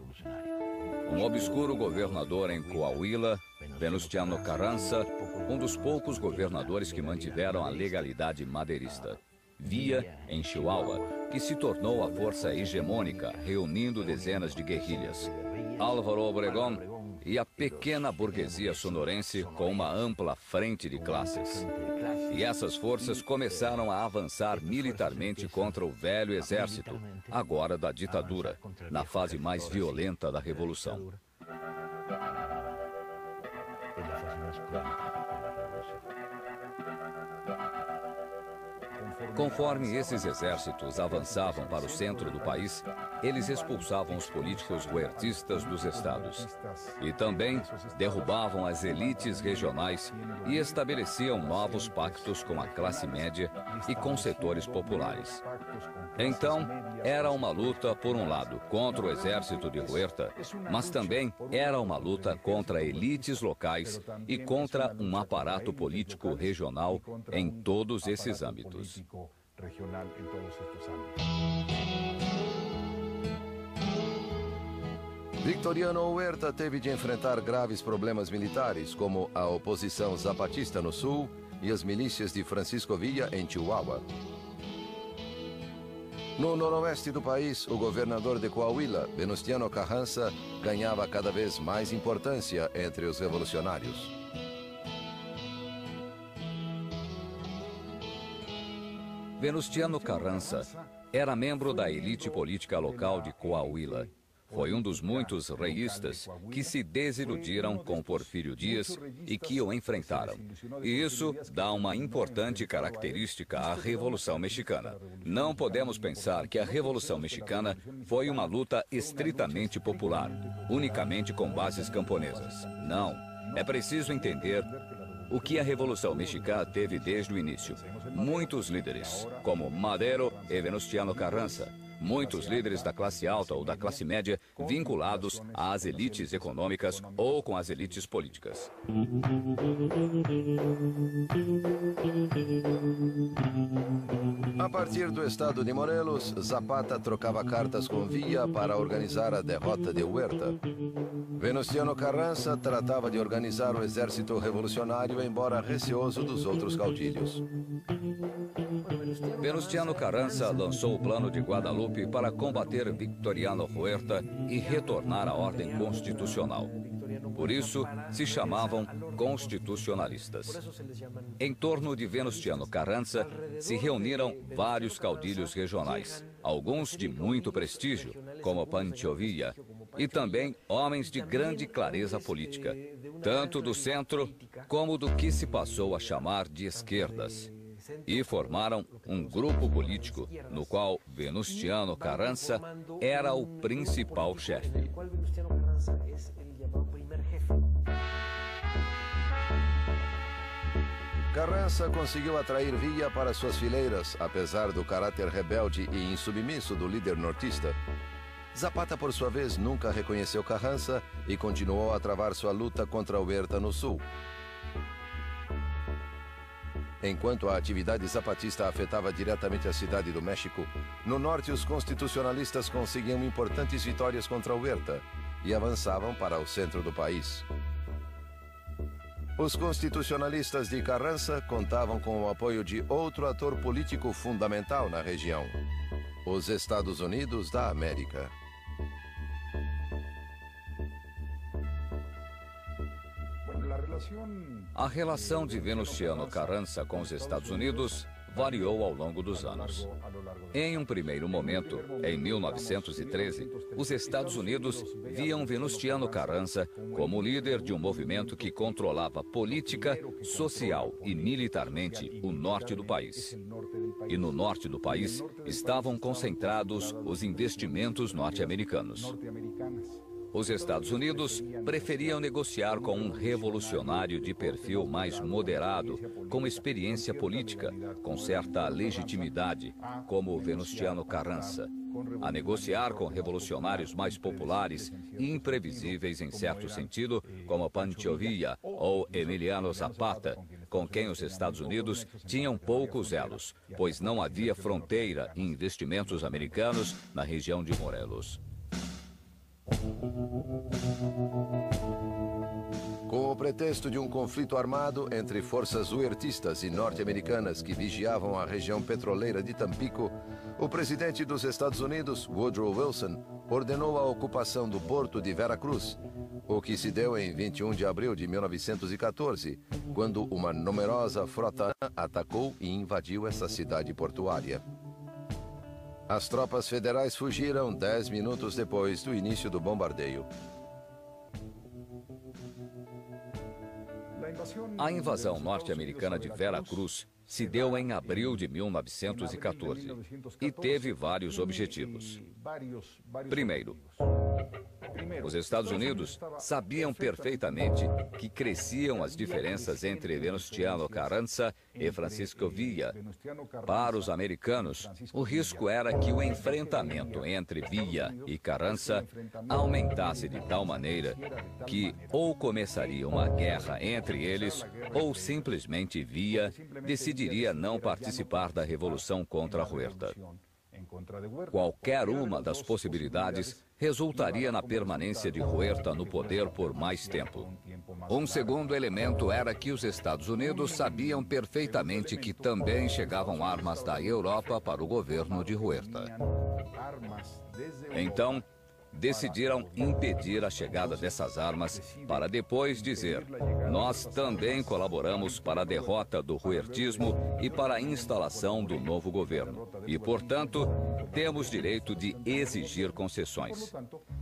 Um obscuro governador em Coahuila, Venustiano Carranza, um dos poucos governadores que mantiveram a legalidade madeirista. Villa, em Chihuahua, que se tornou a força hegemônica, reunindo dezenas de guerrilhas. Álvaro Obregón e a pequena burguesia sonorense com uma ampla frente de classes. E essas forças começaram a avançar militarmente contra o velho exército, agora da ditadura, na fase mais violenta da Revolução. Conforme esses exércitos avançavam para o centro do país, eles expulsavam os políticos huertistas dos estados. E também derrubavam as elites regionais e estabeleciam novos pactos com a classe média e com setores populares. Então, era uma luta, por um lado, contra o exército de Huerta, mas também era uma luta contra elites locais e contra um aparato político regional em todos esses âmbitos. Victoriano Huerta teve de enfrentar graves problemas militares, como a oposição zapatista no sul e as milícias de Francisco Villa em Chihuahua. No noroeste do país, o governador de Coahuila, Venustiano Carranza, ganhava cada vez mais importância entre os revolucionários. Venustiano Carranza era membro da elite política local de Coahuila. Foi um dos muitos reístas que se desiludiram com Porfírio Dias e que o enfrentaram. E isso dá uma importante característica à Revolução Mexicana. Não podemos pensar que a Revolução Mexicana foi uma luta estritamente popular, unicamente com bases camponesas. Não. É preciso entender o que a Revolução Mexicana teve desde o início. Muitos líderes, como Madero e Venustiano Carranza, muitos líderes da classe alta ou da classe média vinculados às elites econômicas ou com as elites políticas. A partir do estado de Morelos, Zapata trocava cartas com Villa para organizar a derrota de Huerta. Venustiano Carranza tratava de organizar o exército revolucionário, embora receoso dos outros caudilhos. Venustiano Carranza lançou o Plano de Guadalupe para combater Victoriano Huerta e retornar à ordem constitucional. Por isso, se chamavam constitucionalistas. Em torno de Venustiano Carranza se reuniram vários caudilhos regionais, alguns de muito prestígio, como Pancho Villa, e também homens de grande clareza política, tanto do centro como do que se passou a chamar de esquerdas. E formaram um grupo político no qual Venustiano Carranza era o principal chefe. Carranza conseguiu atrair Villa para suas fileiras, apesar do caráter rebelde e insubmisso do líder nortista. Zapata, por sua vez, nunca reconheceu Carranza e continuou a travar sua luta contra Huerta no sul. Enquanto a atividade zapatista afetava diretamente a cidade do México, no norte os constitucionalistas conseguiam importantes vitórias contra Huerta e avançavam para o centro do país. Os constitucionalistas de Carranza contavam com o apoio de outro ator político fundamental na região, os Estados Unidos da América. A relação de Venustiano Carranza com os Estados Unidos variou ao longo dos anos. Em um primeiro momento, em 1913, os Estados Unidos viam Venustiano Carranza como líder de um movimento que controlava política, social e militarmente o norte do país. E no norte do país estavam concentrados os investimentos norte-americanos. Os Estados Unidos preferiam negociar com um revolucionário de perfil mais moderado, com experiência política, com certa legitimidade, como Venustiano Carranza, a negociar com revolucionários mais populares e imprevisíveis em certo sentido, como Pancho Villa ou Emiliano Zapata, com quem os Estados Unidos tinham poucos elos, pois não havia fronteira e investimentos americanos na região de Morelos. Com o pretexto de um conflito armado entre forças huertistas e norte-americanas que vigiavam a região petroleira de Tampico, o presidente dos Estados Unidos, Woodrow Wilson, ordenou a ocupação do porto de Veracruz, o que se deu em 21 de abril de 1914, quando uma numerosa frota atacou e invadiu essa cidade portuária. As tropas federais fugiram 10 minutos depois do início do bombardeio. A invasão norte-americana de Veracruz se deu em abril de 1914 e teve vários objetivos. Primeiro, os Estados Unidos sabiam perfeitamente que cresciam as diferenças entre Venustiano Carranza e Francisco Villa. Para os americanos, o risco era que o enfrentamento entre Villa e Carranza aumentasse de tal maneira que ou começaria uma guerra entre eles ou simplesmente Villa decidiria não participar da revolução contra Huerta. Qualquer uma das possibilidades resultaria na permanência de Huerta no poder por mais tempo. Um segundo elemento era que os Estados Unidos sabiam perfeitamente que também chegavam armas da Europa para o governo de Huerta. Então, decidiram impedir a chegada dessas armas para depois dizer: nós também colaboramos para a derrota do huertismo e para a instalação do novo governo. E, portanto, temos direito de exigir concessões.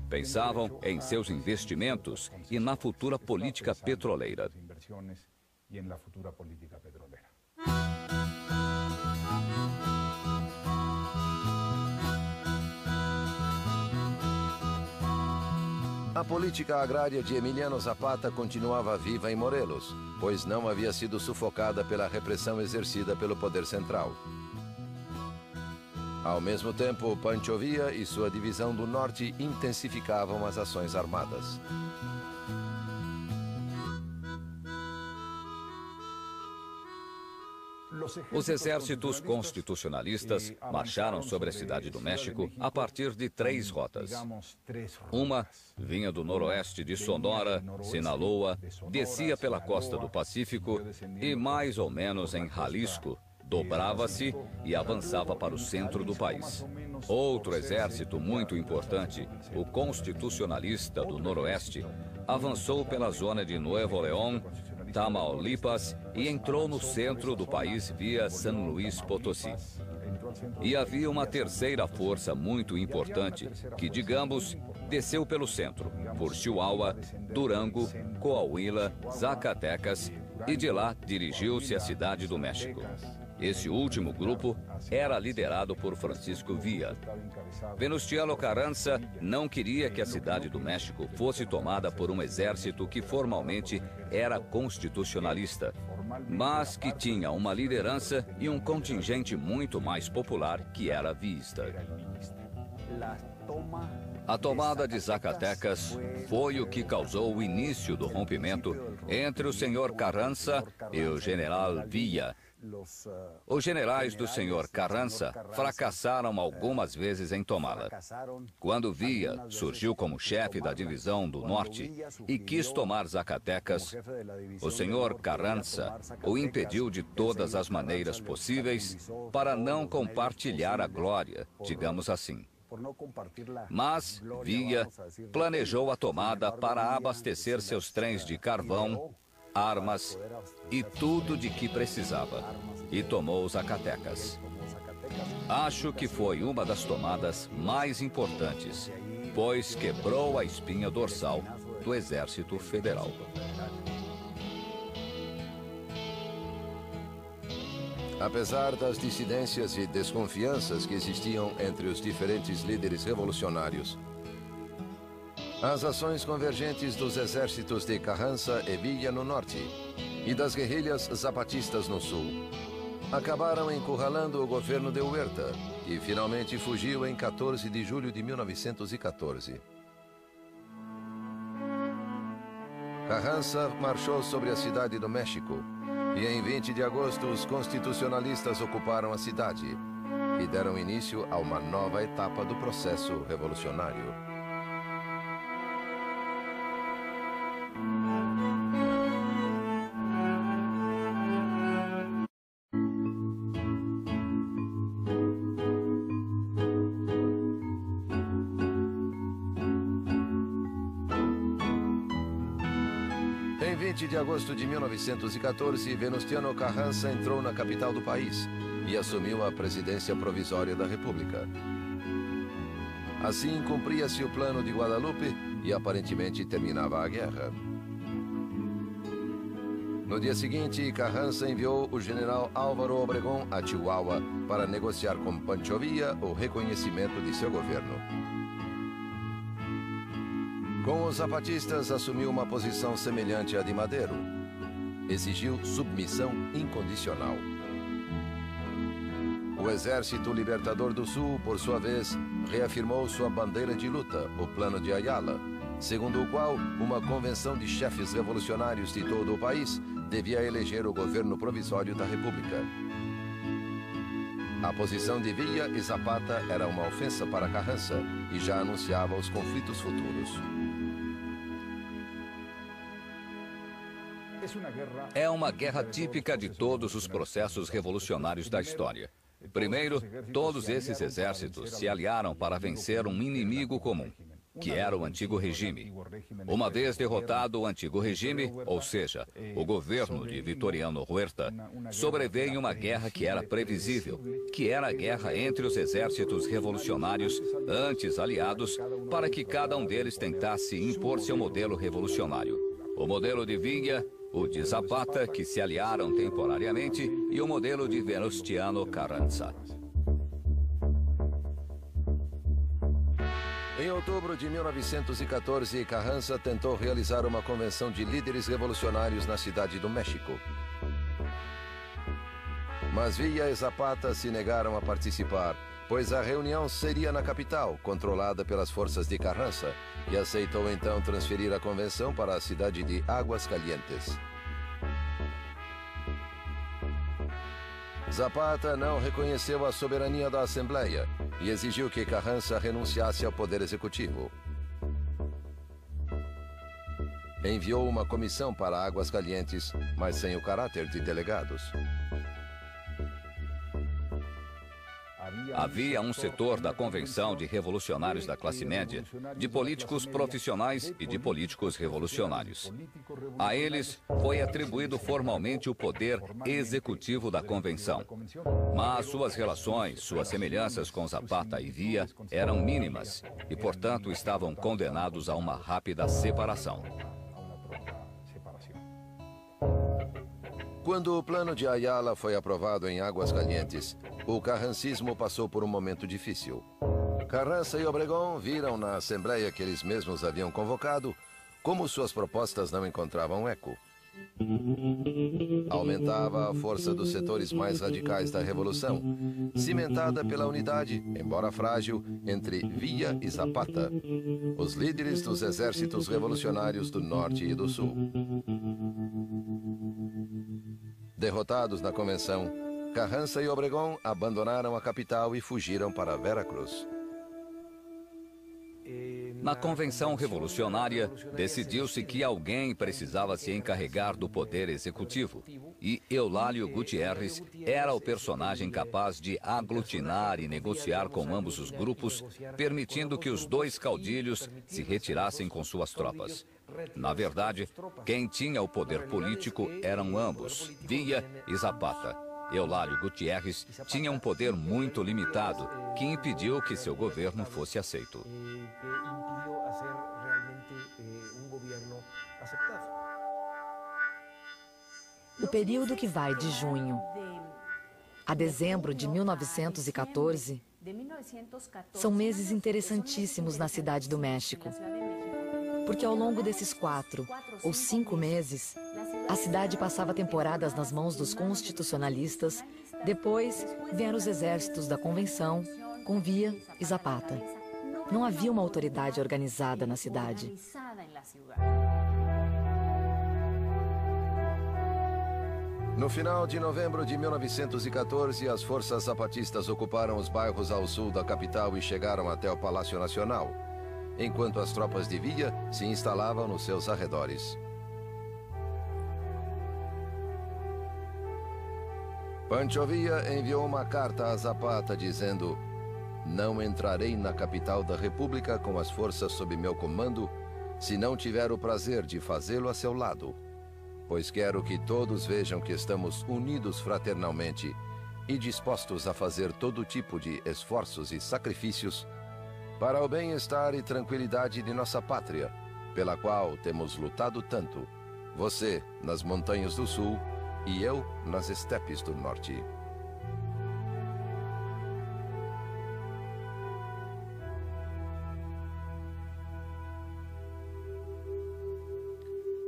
Pensavam em seus investimentos e na futura política petroleira. A política agrária de Emiliano Zapata continuava viva em Morelos, pois não havia sido sufocada pela repressão exercida pelo poder central. Ao mesmo tempo, Pancho Villa e sua divisão do norte intensificavam as ações armadas. Os exércitos constitucionalistas marcharam sobre a cidade do México a partir de 3 rotas. Uma vinha do noroeste de Sonora, Sinaloa, descia pela costa do Pacífico e, mais ou menos em Jalisco, dobrava-se e avançava para o centro do país. Outro exército muito importante, o constitucionalista do noroeste, avançou pela zona de Nuevo León, Tamaulipas e entrou no centro do país via San Luis Potosí. E havia uma terceira força muito importante que, digamos, desceu pelo centro, por Chihuahua, Durango, Coahuila, Zacatecas e de lá dirigiu-se à cidade do México. Esse último grupo era liderado por Francisco Villa. Venustiano Carranza não queria que a cidade do México fosse tomada por um exército que formalmente era constitucionalista, mas que tinha uma liderança e um contingente muito mais popular que era viísta. A tomada de Zacatecas foi o que causou o início do rompimento entre o senhor Carranza e o general Villa, Os generais do senhor Carranza fracassaram algumas vezes em tomá-la. Quando Villa surgiu como chefe da divisão do norte e quis tomar Zacatecas, o senhor Carranza o impediu de todas as maneiras possíveis para não compartilhar a glória, digamos assim. Mas Villa planejou a tomada para abastecer seus trens de carvão, armas e tudo de que precisava, e tomou Zacatecas. Acho que foi uma das tomadas mais importantes, pois quebrou a espinha dorsal do Exército Federal. Apesar das dissidências e desconfianças que existiam entre os diferentes líderes revolucionários, as ações convergentes dos exércitos de Carranza e Villa no norte e das guerrilhas zapatistas no sul acabaram encurralando o governo de Huerta, que finalmente fugiu em 14 de julho de 1914. Carranza marchou sobre a cidade do México e em 20 de agosto os constitucionalistas ocuparam a cidade e deram início a uma nova etapa do processo revolucionário. Em 20 de agosto de 1914, Venustiano Carranza entrou na capital do país e assumiu a presidência provisória da República. Assim, cumpria-se o plano de Guadalupe e aparentemente terminava a guerra. No dia seguinte, Carranza enviou o general Álvaro Obregón a Chihuahua para negociar com Pancho Villa o reconhecimento de seu governo. Com os zapatistas, assumiu uma posição semelhante à de Madero. Exigiu submissão incondicional. O Exército Libertador do Sul, por sua vez, reafirmou sua bandeira de luta, o Plano de Ayala, segundo o qual uma convenção de chefes revolucionários de todo o país devia eleger o governo provisório da República. A posição de Villa e Zapata era uma ofensa para Carranza e já anunciava os conflitos futuros. É uma guerra típica de todos os processos revolucionários da história. Primeiro, todos esses exércitos se aliaram para vencer um inimigo comum, que era o antigo regime. Uma vez derrotado o antigo regime, ou seja, o governo de Victoriano Huerta, sobreveio uma guerra que era previsível, que era a guerra entre os exércitos revolucionários, antes aliados, para que cada um deles tentasse impor seu modelo revolucionário. O modelo de Villa, o de Zapata, que se aliaram temporariamente, e o modelo de Venustiano Carranza. Em outubro de 1914, Carranza tentou realizar uma convenção de líderes revolucionários na cidade do México. Mas Villa e Zapata se negaram a participar, pois a reunião seria na capital, controlada pelas forças de Carranza, e aceitou então transferir a convenção para a cidade de Águas Calientes. Zapata não reconheceu a soberania da Assembleia e exigiu que Carranza renunciasse ao poder executivo. Enviou uma comissão para Águas Calientes, mas sem o caráter de delegados. Havia um setor da Convenção de Revolucionários da Classe Média, de políticos profissionais e de políticos revolucionários. A eles foi atribuído formalmente o poder executivo da Convenção. Mas suas relações, suas semelhanças com Zapata e Villa eram mínimas e, portanto, estavam condenados a uma rápida separação. Quando o plano de Ayala foi aprovado em Águas Calientes, o carrancismo passou por um momento difícil. Carranza e Obregón viram na Assembleia que eles mesmos haviam convocado como suas propostas não encontravam eco. Aumentava a força dos setores mais radicais da Revolução, cimentada pela unidade, embora frágil, entre Villa e Zapata, os líderes dos exércitos revolucionários do Norte e do Sul. Derrotados na convenção, Carranza e Obregón abandonaram a capital e fugiram para Veracruz. Na Convenção Revolucionária, decidiu-se que alguém precisava se encarregar do poder executivo. E Eulálio Gutierrez era o personagem capaz de aglutinar e negociar com ambos os grupos, permitindo que os dois caudilhos se retirassem com suas tropas. Na verdade, quem tinha o poder político eram ambos, Villa e Zapata. Eulálio Gutierrez tinha um poder muito limitado, que impediu que seu governo fosse aceito. O período que vai de junho a dezembro de 1914 são meses interessantíssimos na Cidade do México, porque ao longo desses 4 ou 5 meses, a cidade passava temporadas nas mãos dos constitucionalistas, depois vieram os exércitos da Convenção, com Villa e Zapata. Não havia uma autoridade organizada na cidade. No final de novembro de 1914, as forças zapatistas ocuparam os bairros ao sul da capital e chegaram até o Palácio Nacional, enquanto as tropas de Villa se instalavam nos seus arredores. Pancho Villa enviou uma carta a Zapata dizendo: "Não entrarei na capital da República com as forças sob meu comando, se não tiver o prazer de fazê-lo a seu lado, pois quero que todos vejam que estamos unidos fraternalmente e dispostos a fazer todo tipo de esforços e sacrifícios para o bem-estar e tranquilidade de nossa pátria, pela qual temos lutado tanto, você nas montanhas do sul e eu nas estepes do norte."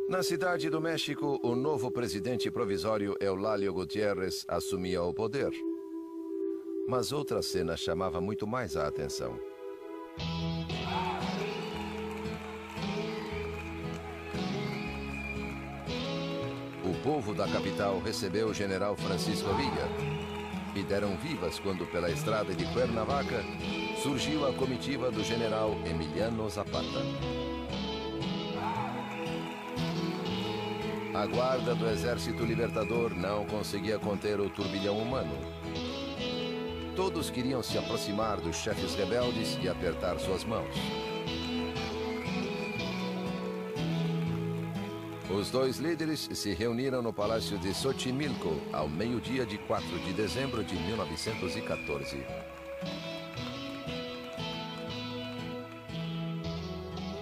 Na Cidade do México, o novo presidente provisório Eulálio Gutierrez assumia o poder. Mas outra cena chamava muito mais a atenção. O povo da capital recebeu o general Francisco Villa e deram vivas quando, pela estrada de Cuernavaca, surgiu a comitiva do general Emiliano Zapata. A guarda do Exército Libertador não conseguia conter o turbilhão humano. Todos queriam se aproximar dos chefes rebeldes e apertar suas mãos. Os dois líderes se reuniram no Palácio de Xochimilco ao meio-dia de 4 de dezembro de 1914.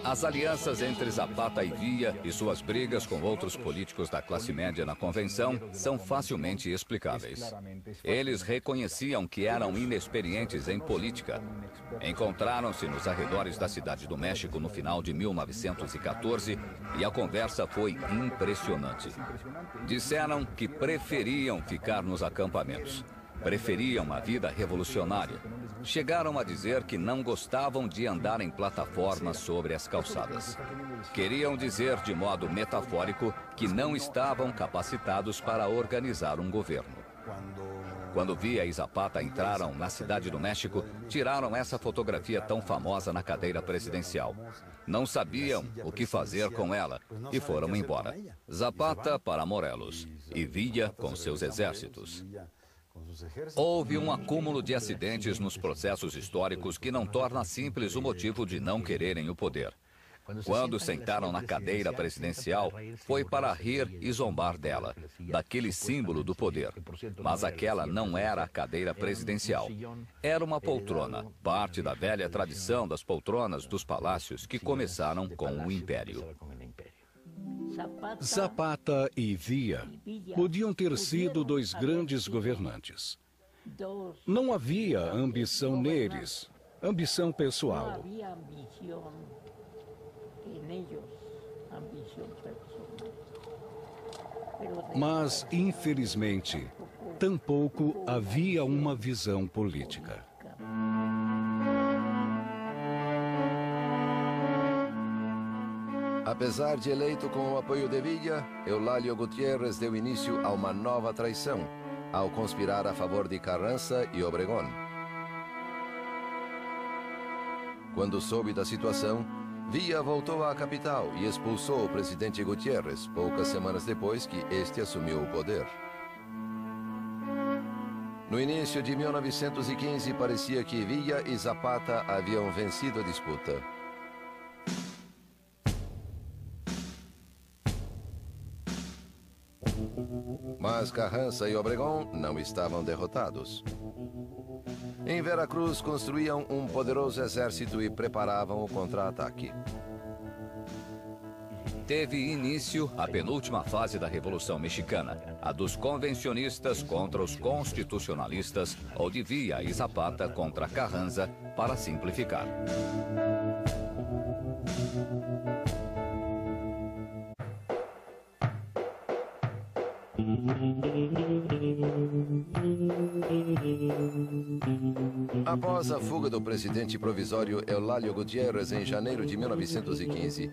As alianças entre Zapata e Villa e suas brigas com outros políticos da classe média na Convenção são facilmente explicáveis. Eles reconheciam que eram inexperientes em política. Encontraram-se nos arredores da Cidade do México no final de 1914 e a conversa foi impressionante. Disseram que preferiam ficar nos acampamentos. Preferiam a vida revolucionária. Chegaram a dizer que não gostavam de andar em plataformas sobre as calçadas. Queriam dizer, de modo metafórico, que não estavam capacitados para organizar um governo. Quando Villa e Zapata entraram na Cidade do México, tiraram essa fotografia tão famosa na cadeira presidencial. Não sabiam o que fazer com ela e foram embora. Zapata para Morelos e Villa com seus exércitos. Houve um acúmulo de acidentes nos processos históricos que não torna simples o motivo de não quererem o poder. Quando sentaram na cadeira presidencial, foi para rir e zombar dela, daquele símbolo do poder. Mas aquela não era a cadeira presidencial. Era uma poltrona, parte da velha tradição das poltronas dos palácios que começaram com o Império. Zapata e Villa podiam ter sido dois grandes governantes. Não havia ambição neles, ambição pessoal. Mas, infelizmente, tampouco havia uma visão política. Apesar de eleito com o apoio de Villa, Eulálio Gutiérrez deu início a uma nova traição, ao conspirar a favor de Carranza e Obregón. Quando soube da situação, Villa voltou à capital e expulsou o presidente Gutiérrez, poucas semanas depois que este assumiu o poder. No início de 1915, parecia que Villa e Zapata haviam vencido a disputa. Mas Carranza e Obregón não estavam derrotados. Em Veracruz, construíam um poderoso exército e preparavam o contra-ataque. Teve início a penúltima fase da Revolução Mexicana, a dos convencionistas contra os constitucionalistas, ou de Villa e Zapata contra Carranza, para simplificar. Após a fuga do presidente provisório Eulálio Gutiérrez em janeiro de 1915,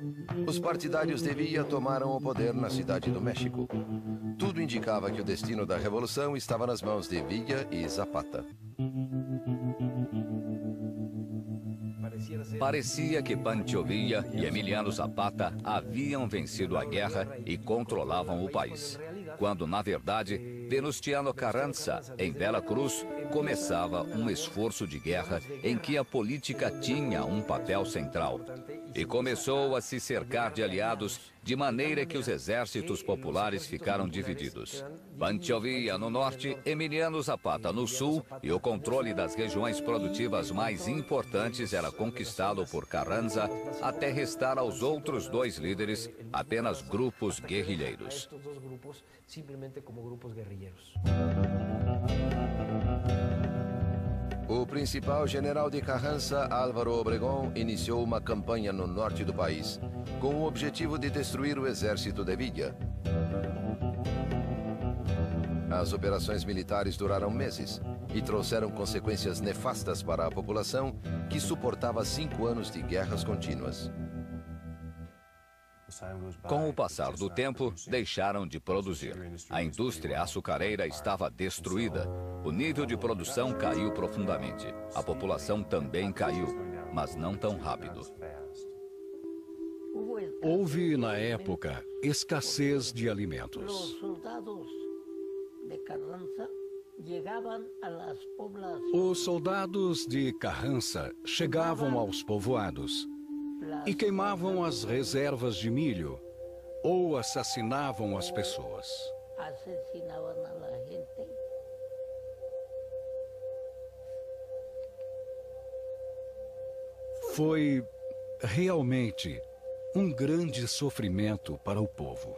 os partidários de Villa tomaram o poder na cidade do México. Tudo indicava que o destino da revolução estava nas mãos de Villa e Zapata. Parecia que Pancho Villa e Emiliano Zapata haviam vencido a guerra e controlavam o país, quando, na verdade, Venustiano Carranza, em Veracruz, começava um esforço de guerra em que a política tinha um papel central e começou a se cercar de aliados, de maneira que os exércitos populares ficaram divididos. Pancho Villa no norte, Emiliano Zapata no sul, e o controle das regiões produtivas mais importantes era conquistado por Carranza, até restar aos outros dois líderes apenas grupos guerrilheiros. O principal general de Carranza, Álvaro Obregón, iniciou uma campanha no norte do país, com o objetivo de destruir o exército de Villa. As operações militares duraram meses e trouxeram consequências nefastas para a população, que suportava 5 anos de guerras contínuas. Com o passar do tempo, deixaram de produzir. A indústria açucareira estava destruída. O nível de produção caiu profundamente. A população também caiu, mas não tão rápido. Houve, na época, escassez de alimentos. Os soldados de Carranza chegavam aos povoados e queimavam as reservas de milho ou assassinavam as pessoas. Foi realmente um grande sofrimento para o povo.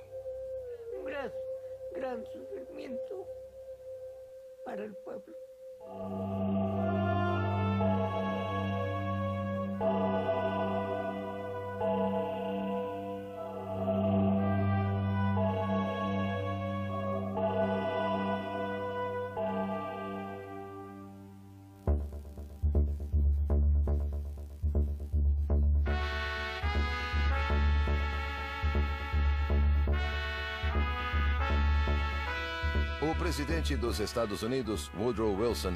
Grande sofrimento para o povo. O presidente dos Estados Unidos, Woodrow Wilson,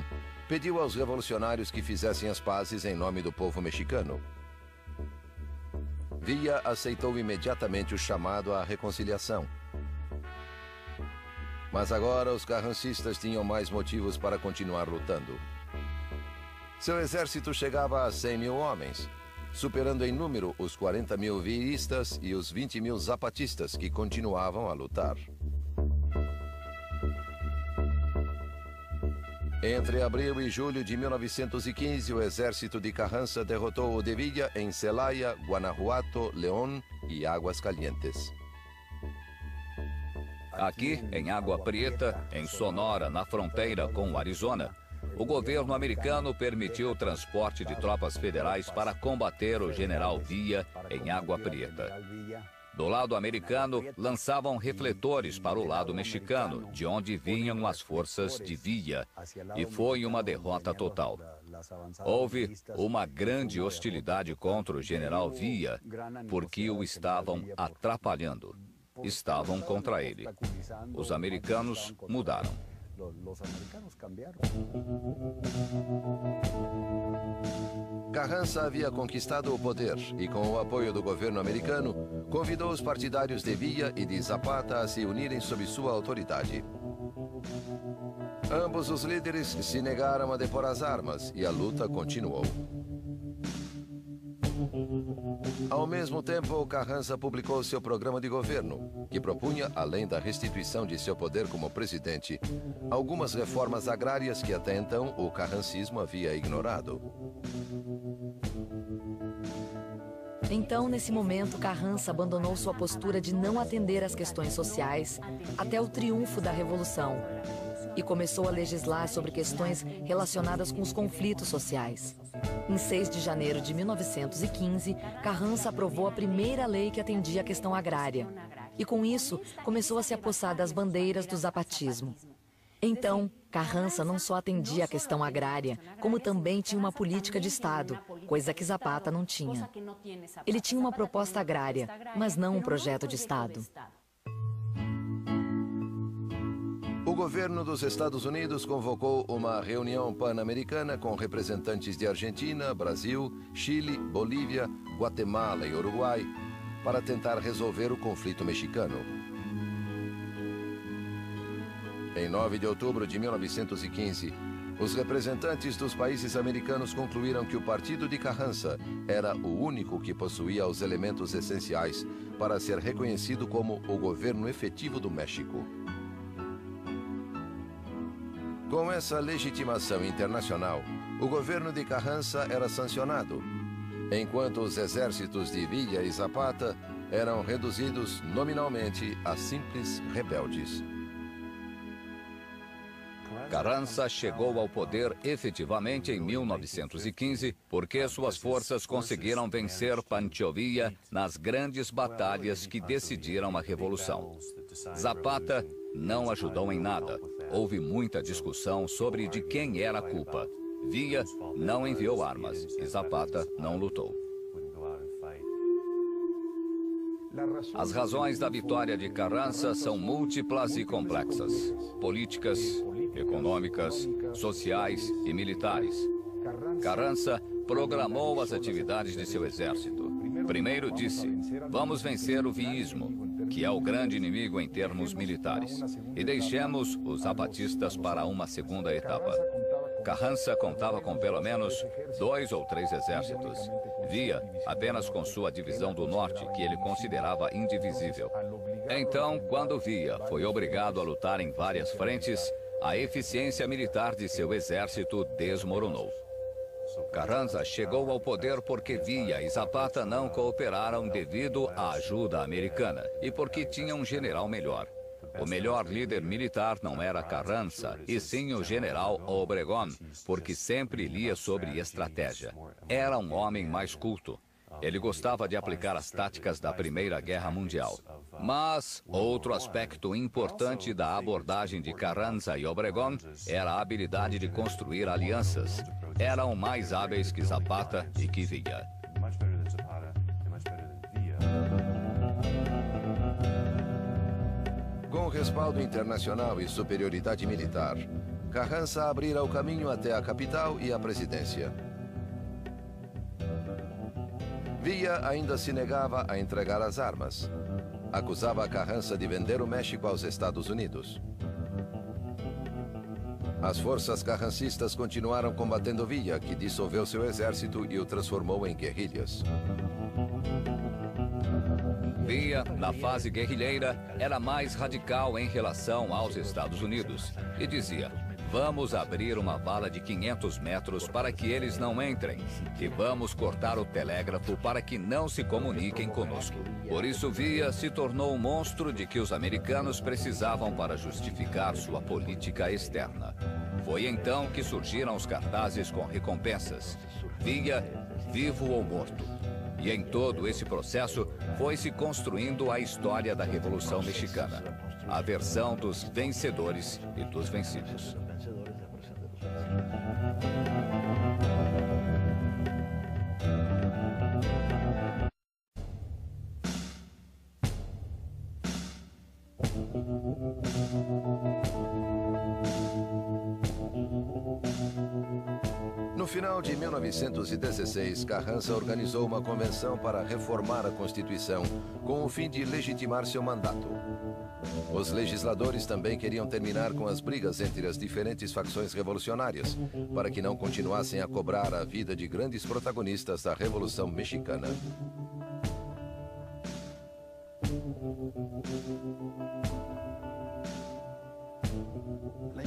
pediu aos revolucionários que fizessem as pazes em nome do povo mexicano. Villa aceitou imediatamente o chamado à reconciliação. Mas agora os carrancistas tinham mais motivos para continuar lutando. Seu exército chegava a 100 mil homens, superando em número os 40 mil villistas e os 20 mil zapatistas que continuavam a lutar. Entre abril e julho de 1915, o exército de Carranza derrotou o de Villa em Celaya, Guanajuato, León e Águas Calientes. Aqui, em Água Prieta, em Sonora, na fronteira com o Arizona, o governo americano permitiu o transporte de tropas federais para combater o general Villa em Água Prieta. Do lado americano, lançavam refletores para o lado mexicano, de onde vinham as forças de Villa, e foi uma derrota total. Houve uma grande hostilidade contra o general Villa, porque o estavam atrapalhando. Estavam contra ele. Os americanos mudaram. Carranza havia conquistado o poder e, com o apoio do governo americano, convidou os partidários de Villa e de Zapata a se unirem sob sua autoridade. Ambos os líderes se negaram a depor as armas e a luta continuou. Ao mesmo tempo, Carranza publicou seu programa de governo, que propunha, além da restituição de seu poder como presidente, algumas reformas agrárias que até então o carrancismo havia ignorado. Então, nesse momento, Carranza abandonou sua postura de não atender às questões sociais até o triunfo da Revolução e começou a legislar sobre questões relacionadas com os conflitos sociais. Em 6 de janeiro de 1915, Carranza aprovou a primeira lei que atendia à questão agrária. E com isso, começou a se apossar das bandeiras do zapatismo. Então, Carranza não só atendia à questão agrária, como também tinha uma política de Estado, coisa que Zapata não tinha. Ele tinha uma proposta agrária, mas não um projeto de Estado. O governo dos Estados Unidos convocou uma reunião pan-americana com representantes de Argentina, Brasil, Chile, Bolívia, Guatemala e Uruguai para tentar resolver o conflito mexicano. Em 9 de outubro de 1915, os representantes dos países americanos concluíram que o partido de Carranza era o único que possuía os elementos essenciais para ser reconhecido como o governo efetivo do México. Com essa legitimação internacional, o governo de Carranza era sancionado, enquanto os exércitos de Villa e Zapata eram reduzidos nominalmente a simples rebeldes. Carranza chegou ao poder efetivamente em 1915 porque suas forças conseguiram vencer Pancho Villa nas grandes batalhas que decidiram a Revolução. Zapata não ajudou em nada. Houve muita discussão sobre de quem era a culpa. Villa não enviou armas e Zapata não lutou. As razões da vitória de Carranza são múltiplas e complexas: políticas, econômicas, sociais e militares. Carranza programou as atividades de seu exército. Primeiro disse: vamos vencer o villismo, que é o grande inimigo em termos militares, e deixemos os zapatistas para uma segunda etapa. Carranza contava com pelo menos 2 ou 3 exércitos. Villa apenas com sua divisão do norte, que ele considerava indivisível. Então, quando Villa foi obrigado a lutar em várias frentes, a eficiência militar de seu exército desmoronou. Carranza chegou ao poder porque Villa e Zapata não cooperaram devido à ajuda americana e porque tinha um general melhor. O melhor líder militar não era Carranza, e sim o general Obregón, porque sempre lia sobre estratégia. Era um homem mais culto. Ele gostava de aplicar as táticas da Primeira Guerra Mundial. Mas outro aspecto importante da abordagem de Carranza e Obregón era a habilidade de construir alianças. Eram mais hábeis que Zapata e que Villa. Com respaldo internacional e superioridade militar, Carranza abrira o caminho até a capital e a presidência. Villa ainda se negava a entregar as armas. Acusava Carranza de vender o México aos Estados Unidos. As forças carrancistas continuaram combatendo Villa, que dissolveu seu exército e o transformou em guerrilhas. Villa, na fase guerrilheira, era mais radical em relação aos Estados Unidos e dizia: vamos abrir uma vala de 500 metros para que eles não entrem e vamos cortar o telégrafo para que não se comuniquem conosco. Por isso, Villa se tornou um monstro de que os americanos precisavam para justificar sua política externa. Foi então que surgiram os cartazes com recompensas: Villa, vivo ou morto. E em todo esse processo foi se construindo a história da Revolução Mexicana, a versão dos vencedores e dos vencidos. final de 1916, Carranza organizou uma convenção para reformar a Constituição, com o fim de legitimar seu mandato. Os legisladores também queriam terminar com as brigas entre as diferentes facções revolucionárias, para que não continuassem a cobrar a vida de grandes protagonistas da Revolução Mexicana.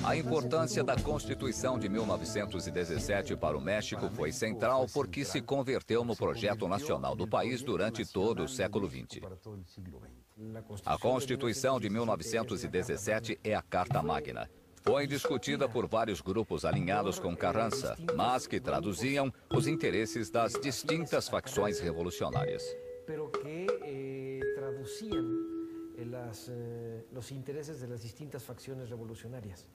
A importância da Constituição de 1917 para o México foi central porque se converteu no projeto nacional do país durante todo o século XX. A Constituição de 1917 é a Carta Magna. Foi discutida por vários grupos alinhados com Carranza, mas que traduziam os interesses das distintas facções revolucionárias. Los intereses de las distintas facciones revolucionarias.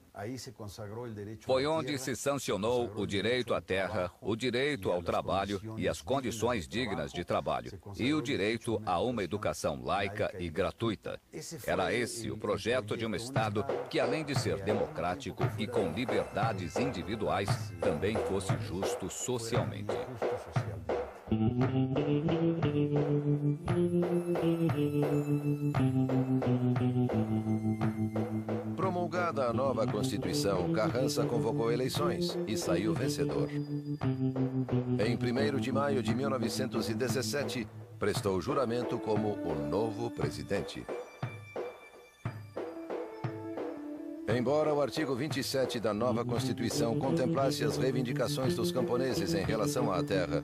Foi onde se sancionou o direito à terra, o direito ao trabalho e as condições dignas de trabalho, e o direito a uma educação laica e gratuita. Era esse o projeto de um Estado que, além de ser democrático e com liberdades individuais, também fosse justo socialmente. Promulgada a nova Constituição, Carranza convocou eleições e saiu vencedor. Em 1º de maio de 1917, prestou juramento como o novo presidente. Embora o artigo 27 da nova Constituição contemplasse as reivindicações dos camponeses em relação à terra,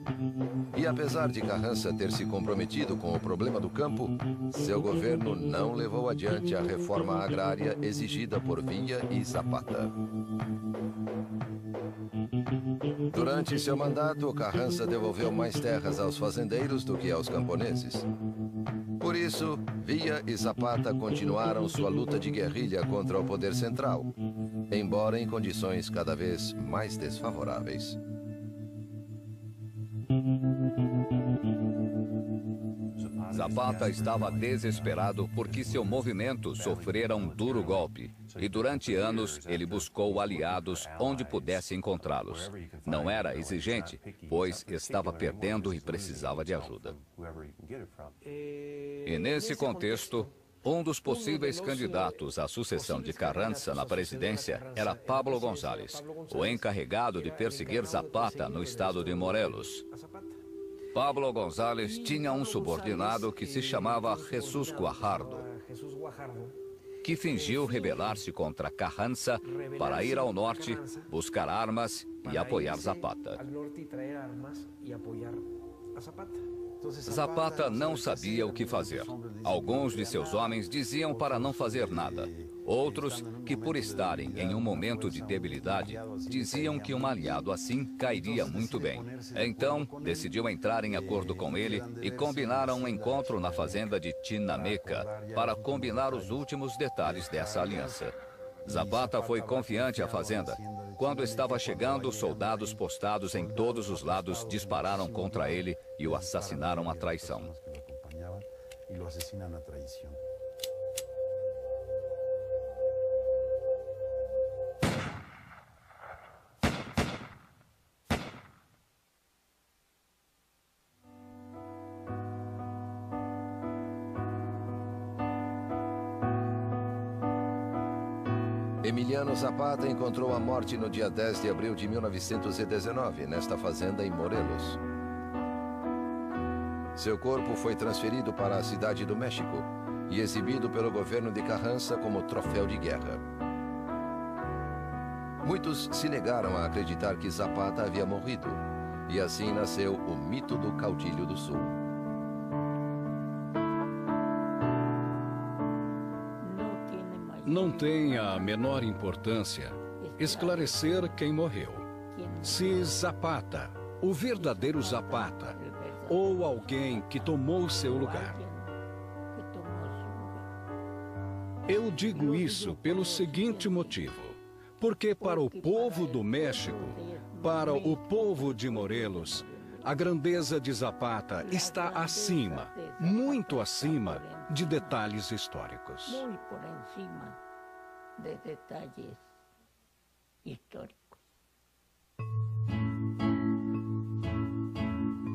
e apesar de Carranza ter se comprometido com o problema do campo, seu governo não levou adiante a reforma agrária exigida por Villa e Zapata. Durante seu mandato, Carranza devolveu mais terras aos fazendeiros do que aos camponeses. Por isso, Villa e Zapata continuaram sua luta de guerrilha contra o poder central, embora em condições cada vez mais desfavoráveis. Zapata estava desesperado porque seu movimento sofrera um duro golpe e durante anos ele buscou aliados onde pudesse encontrá-los. Não era exigente, pois estava perdendo e precisava de ajuda. E nesse contexto, um dos possíveis candidatos à sucessão de Carranza na presidência era Pablo González, o encarregado de perseguir Zapata no estado de Morelos. Pablo González tinha um subordinado que se chamava Jesús Guajardo, que fingiu rebelar-se contra Carranza para ir ao norte, buscar armas e apoiar Zapata. Zapata não sabia o que fazer. Alguns de seus homens diziam para não fazer nada. Outros, que por estarem em um momento de debilidade, diziam que um aliado assim cairia muito bem. Então, decidiu entrar em acordo com ele e combinaram um encontro na fazenda de Chinameca para combinar os últimos detalhes dessa aliança. Zapata foi confiante à fazenda. Quando estava chegando, soldados postados em todos os lados dispararam contra ele e o assassinaram à traição. Emiliano Zapata encontrou a morte no dia 10 de abril de 1919, nesta fazenda em Morelos. Seu corpo foi transferido para a cidade do México e exibido pelo governo de Carranza como troféu de guerra. Muitos se negaram a acreditar que Zapata havia morrido, e assim nasceu o mito do Caudilho do Sul. Não tem a menor importância esclarecer quem morreu. Se Zapata, o verdadeiro Zapata, ou alguém que tomou seu lugar. Eu digo isso pelo seguinte motivo. Porque para o povo do México, para o povo de Morelos, a grandeza de Zapata está acima, muito acima, de detalhes históricos. Muy por encima de detalles históricos.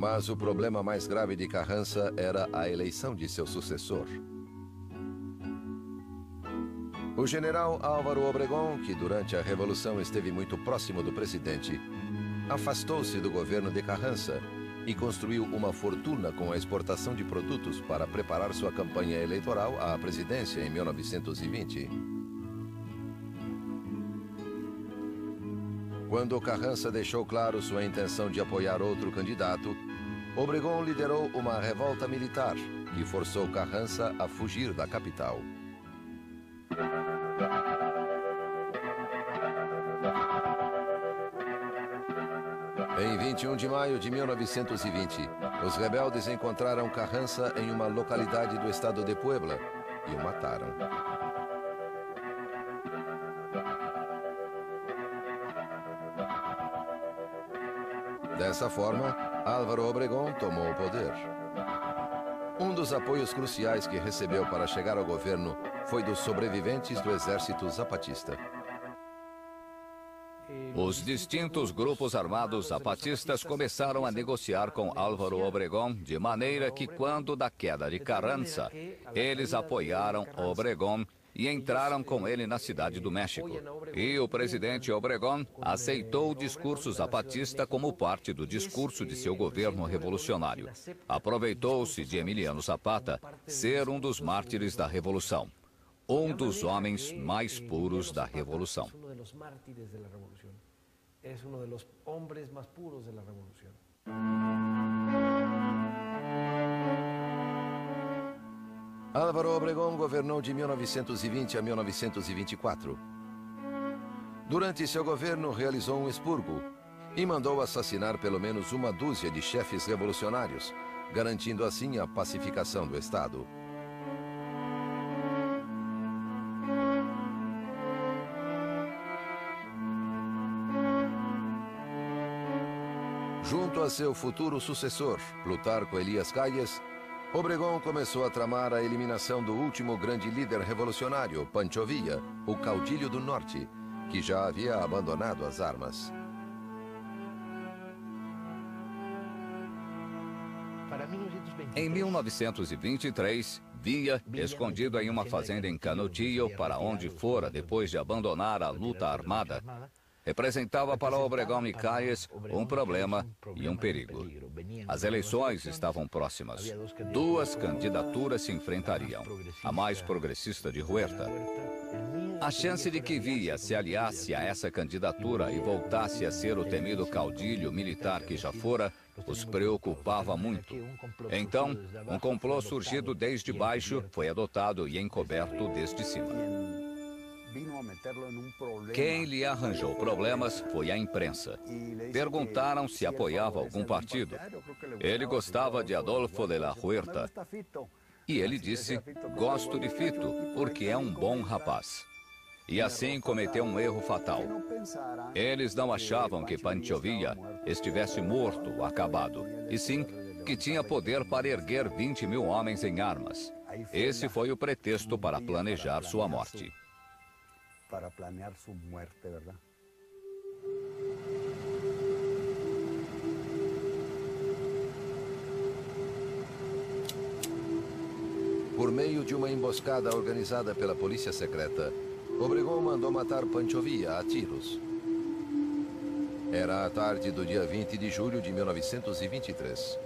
Mas o problema mais grave de Carranza era a eleição de seu sucessor. O general Álvaro Obregón, que durante a Revolução esteve muito próximo do presidente, afastou-se do governo de Carranza e construiu uma fortuna com a exportação de produtos para preparar sua campanha eleitoral à presidência em 1920. Quando Carranza deixou claro sua intenção de apoiar outro candidato, Obregón liderou uma revolta militar que forçou Carranza a fugir da capital. Em 21 de maio de 1920, os rebeldes encontraram Carranza em uma localidade do estado de Puebla e o mataram. Dessa forma, Álvaro Obregón tomou o poder. Um dos apoios cruciais que recebeu para chegar ao governo foi dos sobreviventes do exército zapatista. Os distintos grupos armados zapatistas começaram a negociar com Álvaro Obregón, de maneira que, quando da queda de Carranza, eles apoiaram Obregón e entraram com ele na cidade do México. E o presidente Obregón aceitou o discurso zapatista como parte do discurso de seu governo revolucionário. Aproveitou-se de Emiliano Zapata ser um dos mártires da Revolução, um dos homens mais puros da Revolução. Álvaro Obregón governou de 1920 a 1924. Durante seu governo, realizou um expurgo e mandou assassinar pelo menos uma dúzia de chefes revolucionários, garantindo assim a pacificação do Estado. Junto a seu futuro sucessor, Plutarco Elías Calles, Obregón começou a tramar a eliminação do último grande líder revolucionário, Pancho Villa, o caudilho do norte, que já havia abandonado as armas. Em 1923, Villa, escondido em uma fazenda em Canutillo, para onde fora depois de abandonar a luta armada, representava para Obregón e Calles um problema e um perigo. As eleições estavam próximas. Duas candidaturas se enfrentariam. A mais progressista de Huerta. A chance de que Villa se aliasse a essa candidatura e voltasse a ser o temido caudilho militar que já fora, os preocupava muito. Então, um complô surgido desde baixo foi adotado e encoberto desde cima. Quem lhe arranjou problemas foi a imprensa. Perguntaram se apoiava algum partido. Ele gostava de Adolfo de la Huerta. E ele disse, gosto de Fito, porque é um bom rapaz. E assim cometeu um erro fatal. Eles não achavam que Pancho Villa estivesse morto ou acabado, e sim que tinha poder para erguer 20 mil homens em armas. Esse foi o pretexto para planejar sua morte. Por meio de uma emboscada organizada pela polícia secreta, Obregón mandou matar Pancho Villa a tiros. Era a tarde do dia 20 de julho de 1923.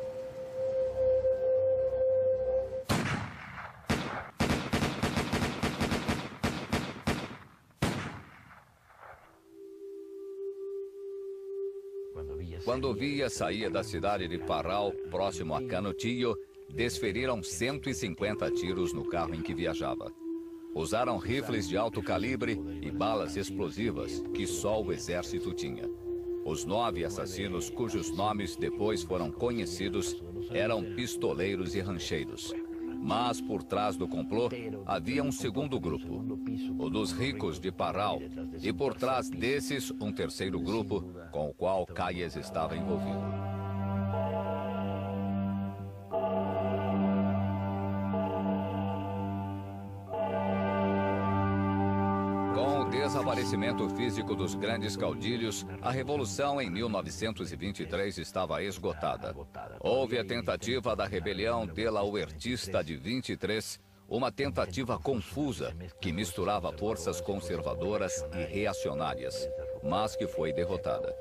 Quando Villa saía da cidade de Parral, próximo a Canutillo, desferiram 150 tiros no carro em que viajava. Usaram rifles de alto calibre e balas explosivas que só o exército tinha. Os 9 assassinos, cujos nomes depois foram conhecidos, eram pistoleiros e rancheiros. Mas por trás do complô havia um segundo grupo, o dos ricos de Parral, e por trás desses um terceiro grupo com o qual Calles estava envolvido. Com o desaparecimento físico dos grandes caudilhos, a revolução em 1923 estava esgotada. Houve a tentativa da rebelião de la Huertista de 23, uma tentativa confusa que misturava forças conservadoras e reacionárias, mas que foi derrotada.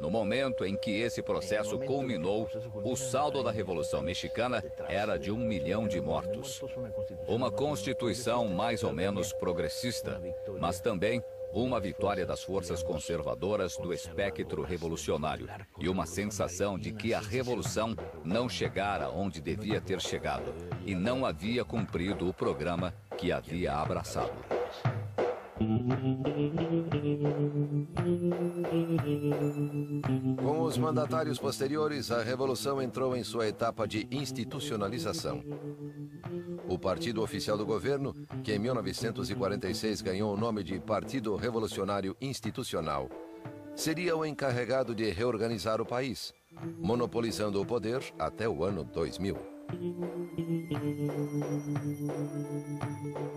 No momento em que esse processo culminou, o saldo da Revolução Mexicana era de 1 milhão de mortos. Uma constituição mais ou menos progressista, mas também uma vitória das forças conservadoras do espectro revolucionário e uma sensação de que a revolução não chegara onde devia ter chegado e não havia cumprido o programa que havia abraçado. Com os mandatários posteriores, a Revolução entrou em sua etapa de institucionalização. O partido oficial do governo, que em 1946 ganhou o nome de Partido Revolucionário Institucional, seria o encarregado de reorganizar o país, monopolizando o poder até o ano 2000.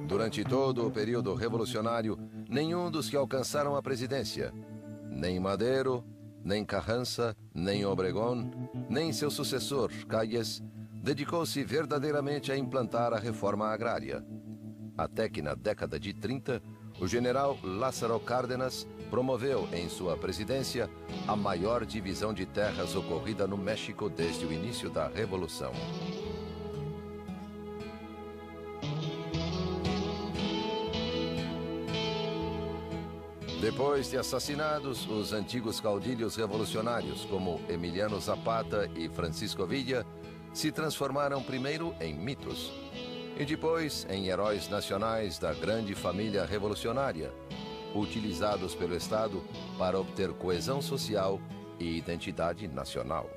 Durante todo o período revolucionário, nenhum dos que alcançaram a presidência, nem Madero, nem Carranza, nem Obregón, nem seu sucessor, Calles, dedicou-se verdadeiramente a implantar a reforma agrária. Até que na década de 30, o general Lázaro Cárdenas promoveu em sua presidência a maior divisão de terras ocorrida no México desde o início da Revolução. Depois de assassinados, os antigos caudilhos revolucionários, como Emiliano Zapata e Francisco Villa, se transformaram primeiro em mitos e depois em heróis nacionais da grande família revolucionária, utilizados pelo Estado para obter coesão social e identidade nacional.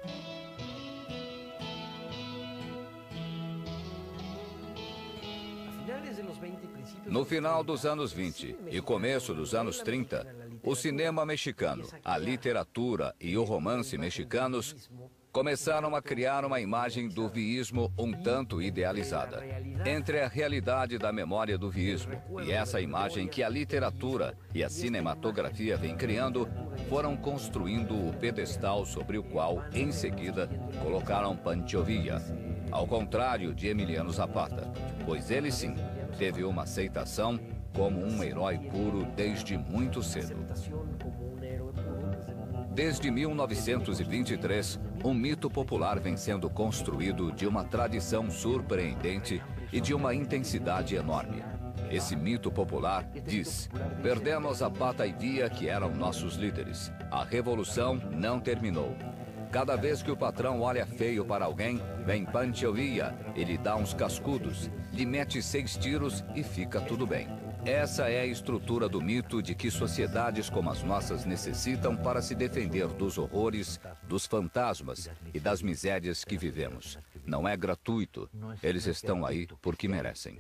No final dos anos 20 e começo dos anos 30, o cinema mexicano, a literatura e o romance mexicanos começaram a criar uma imagem do viísmo um tanto idealizada. Entre a realidade da memória do viísmo e essa imagem que a literatura e a cinematografia vêm criando, foram construindo o pedestal sobre o qual, em seguida, colocaram Pancho Villa, ao contrário de Emiliano Zapata, pois ele sim teve uma aceitação como um herói puro desde muito cedo. Desde 1923, um mito popular vem sendo construído de uma tradição surpreendente e de uma intensidade enorme. Esse mito popular diz: perdemos Zapata e Villa, que eram nossos líderes. A revolução não terminou. Cada vez que o patrão olha feio para alguém, vem Pancho Villa, ele dá uns cascudos, lhe mete 6 tiros e fica tudo bem. Essa é a estrutura do mito de que sociedades como as nossas necessitam para se defender dos horrores, dos fantasmas e das misérias que vivemos. Não é gratuito. Eles estão aí porque merecem.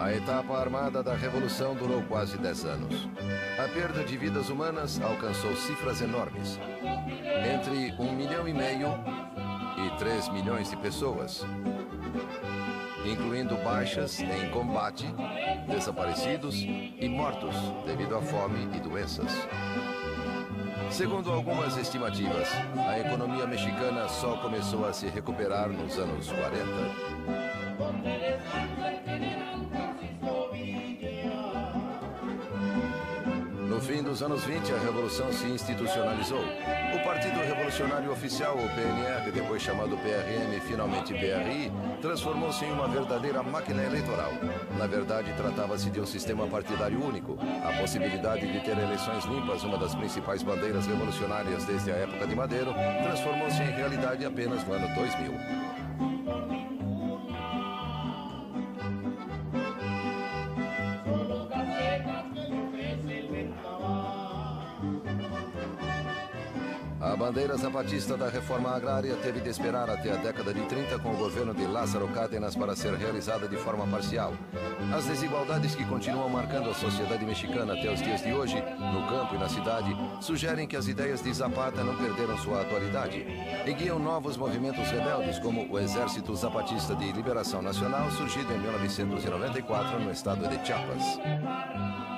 A etapa armada da Revolução durou quase 10 anos. A perda de vidas humanas alcançou cifras enormes. Entre 1,5 milhão e 3 milhões de pessoas, incluindo baixas em combate, desaparecidos e mortos devido à fome e doenças. Segundo algumas estimativas, a economia mexicana só começou a se recuperar nos anos 40. No fim dos anos 20, a Revolução se institucionalizou. O Partido Revolucionário Oficial, o PNR, depois chamado PRM e finalmente PRI, transformou-se em uma verdadeira máquina eleitoral. Na verdade, tratava-se de um sistema partidário único. A possibilidade de ter eleições limpas, uma das principais bandeiras revolucionárias desde a época de Madero, transformou-se em realidade apenas no ano 2000. bandeira zapatista da reforma agrária teve de esperar até a década de 30 com o governo de Lázaro Cárdenas para ser realizada de forma parcial. As desigualdades que continuam marcando a sociedade mexicana até os dias de hoje, no campo e na cidade, sugerem que as ideias de Zapata não perderam sua atualidade e guiam novos movimentos rebeldes, como o Exército Zapatista de Liberação Nacional, surgido em 1994 no estado de Chiapas.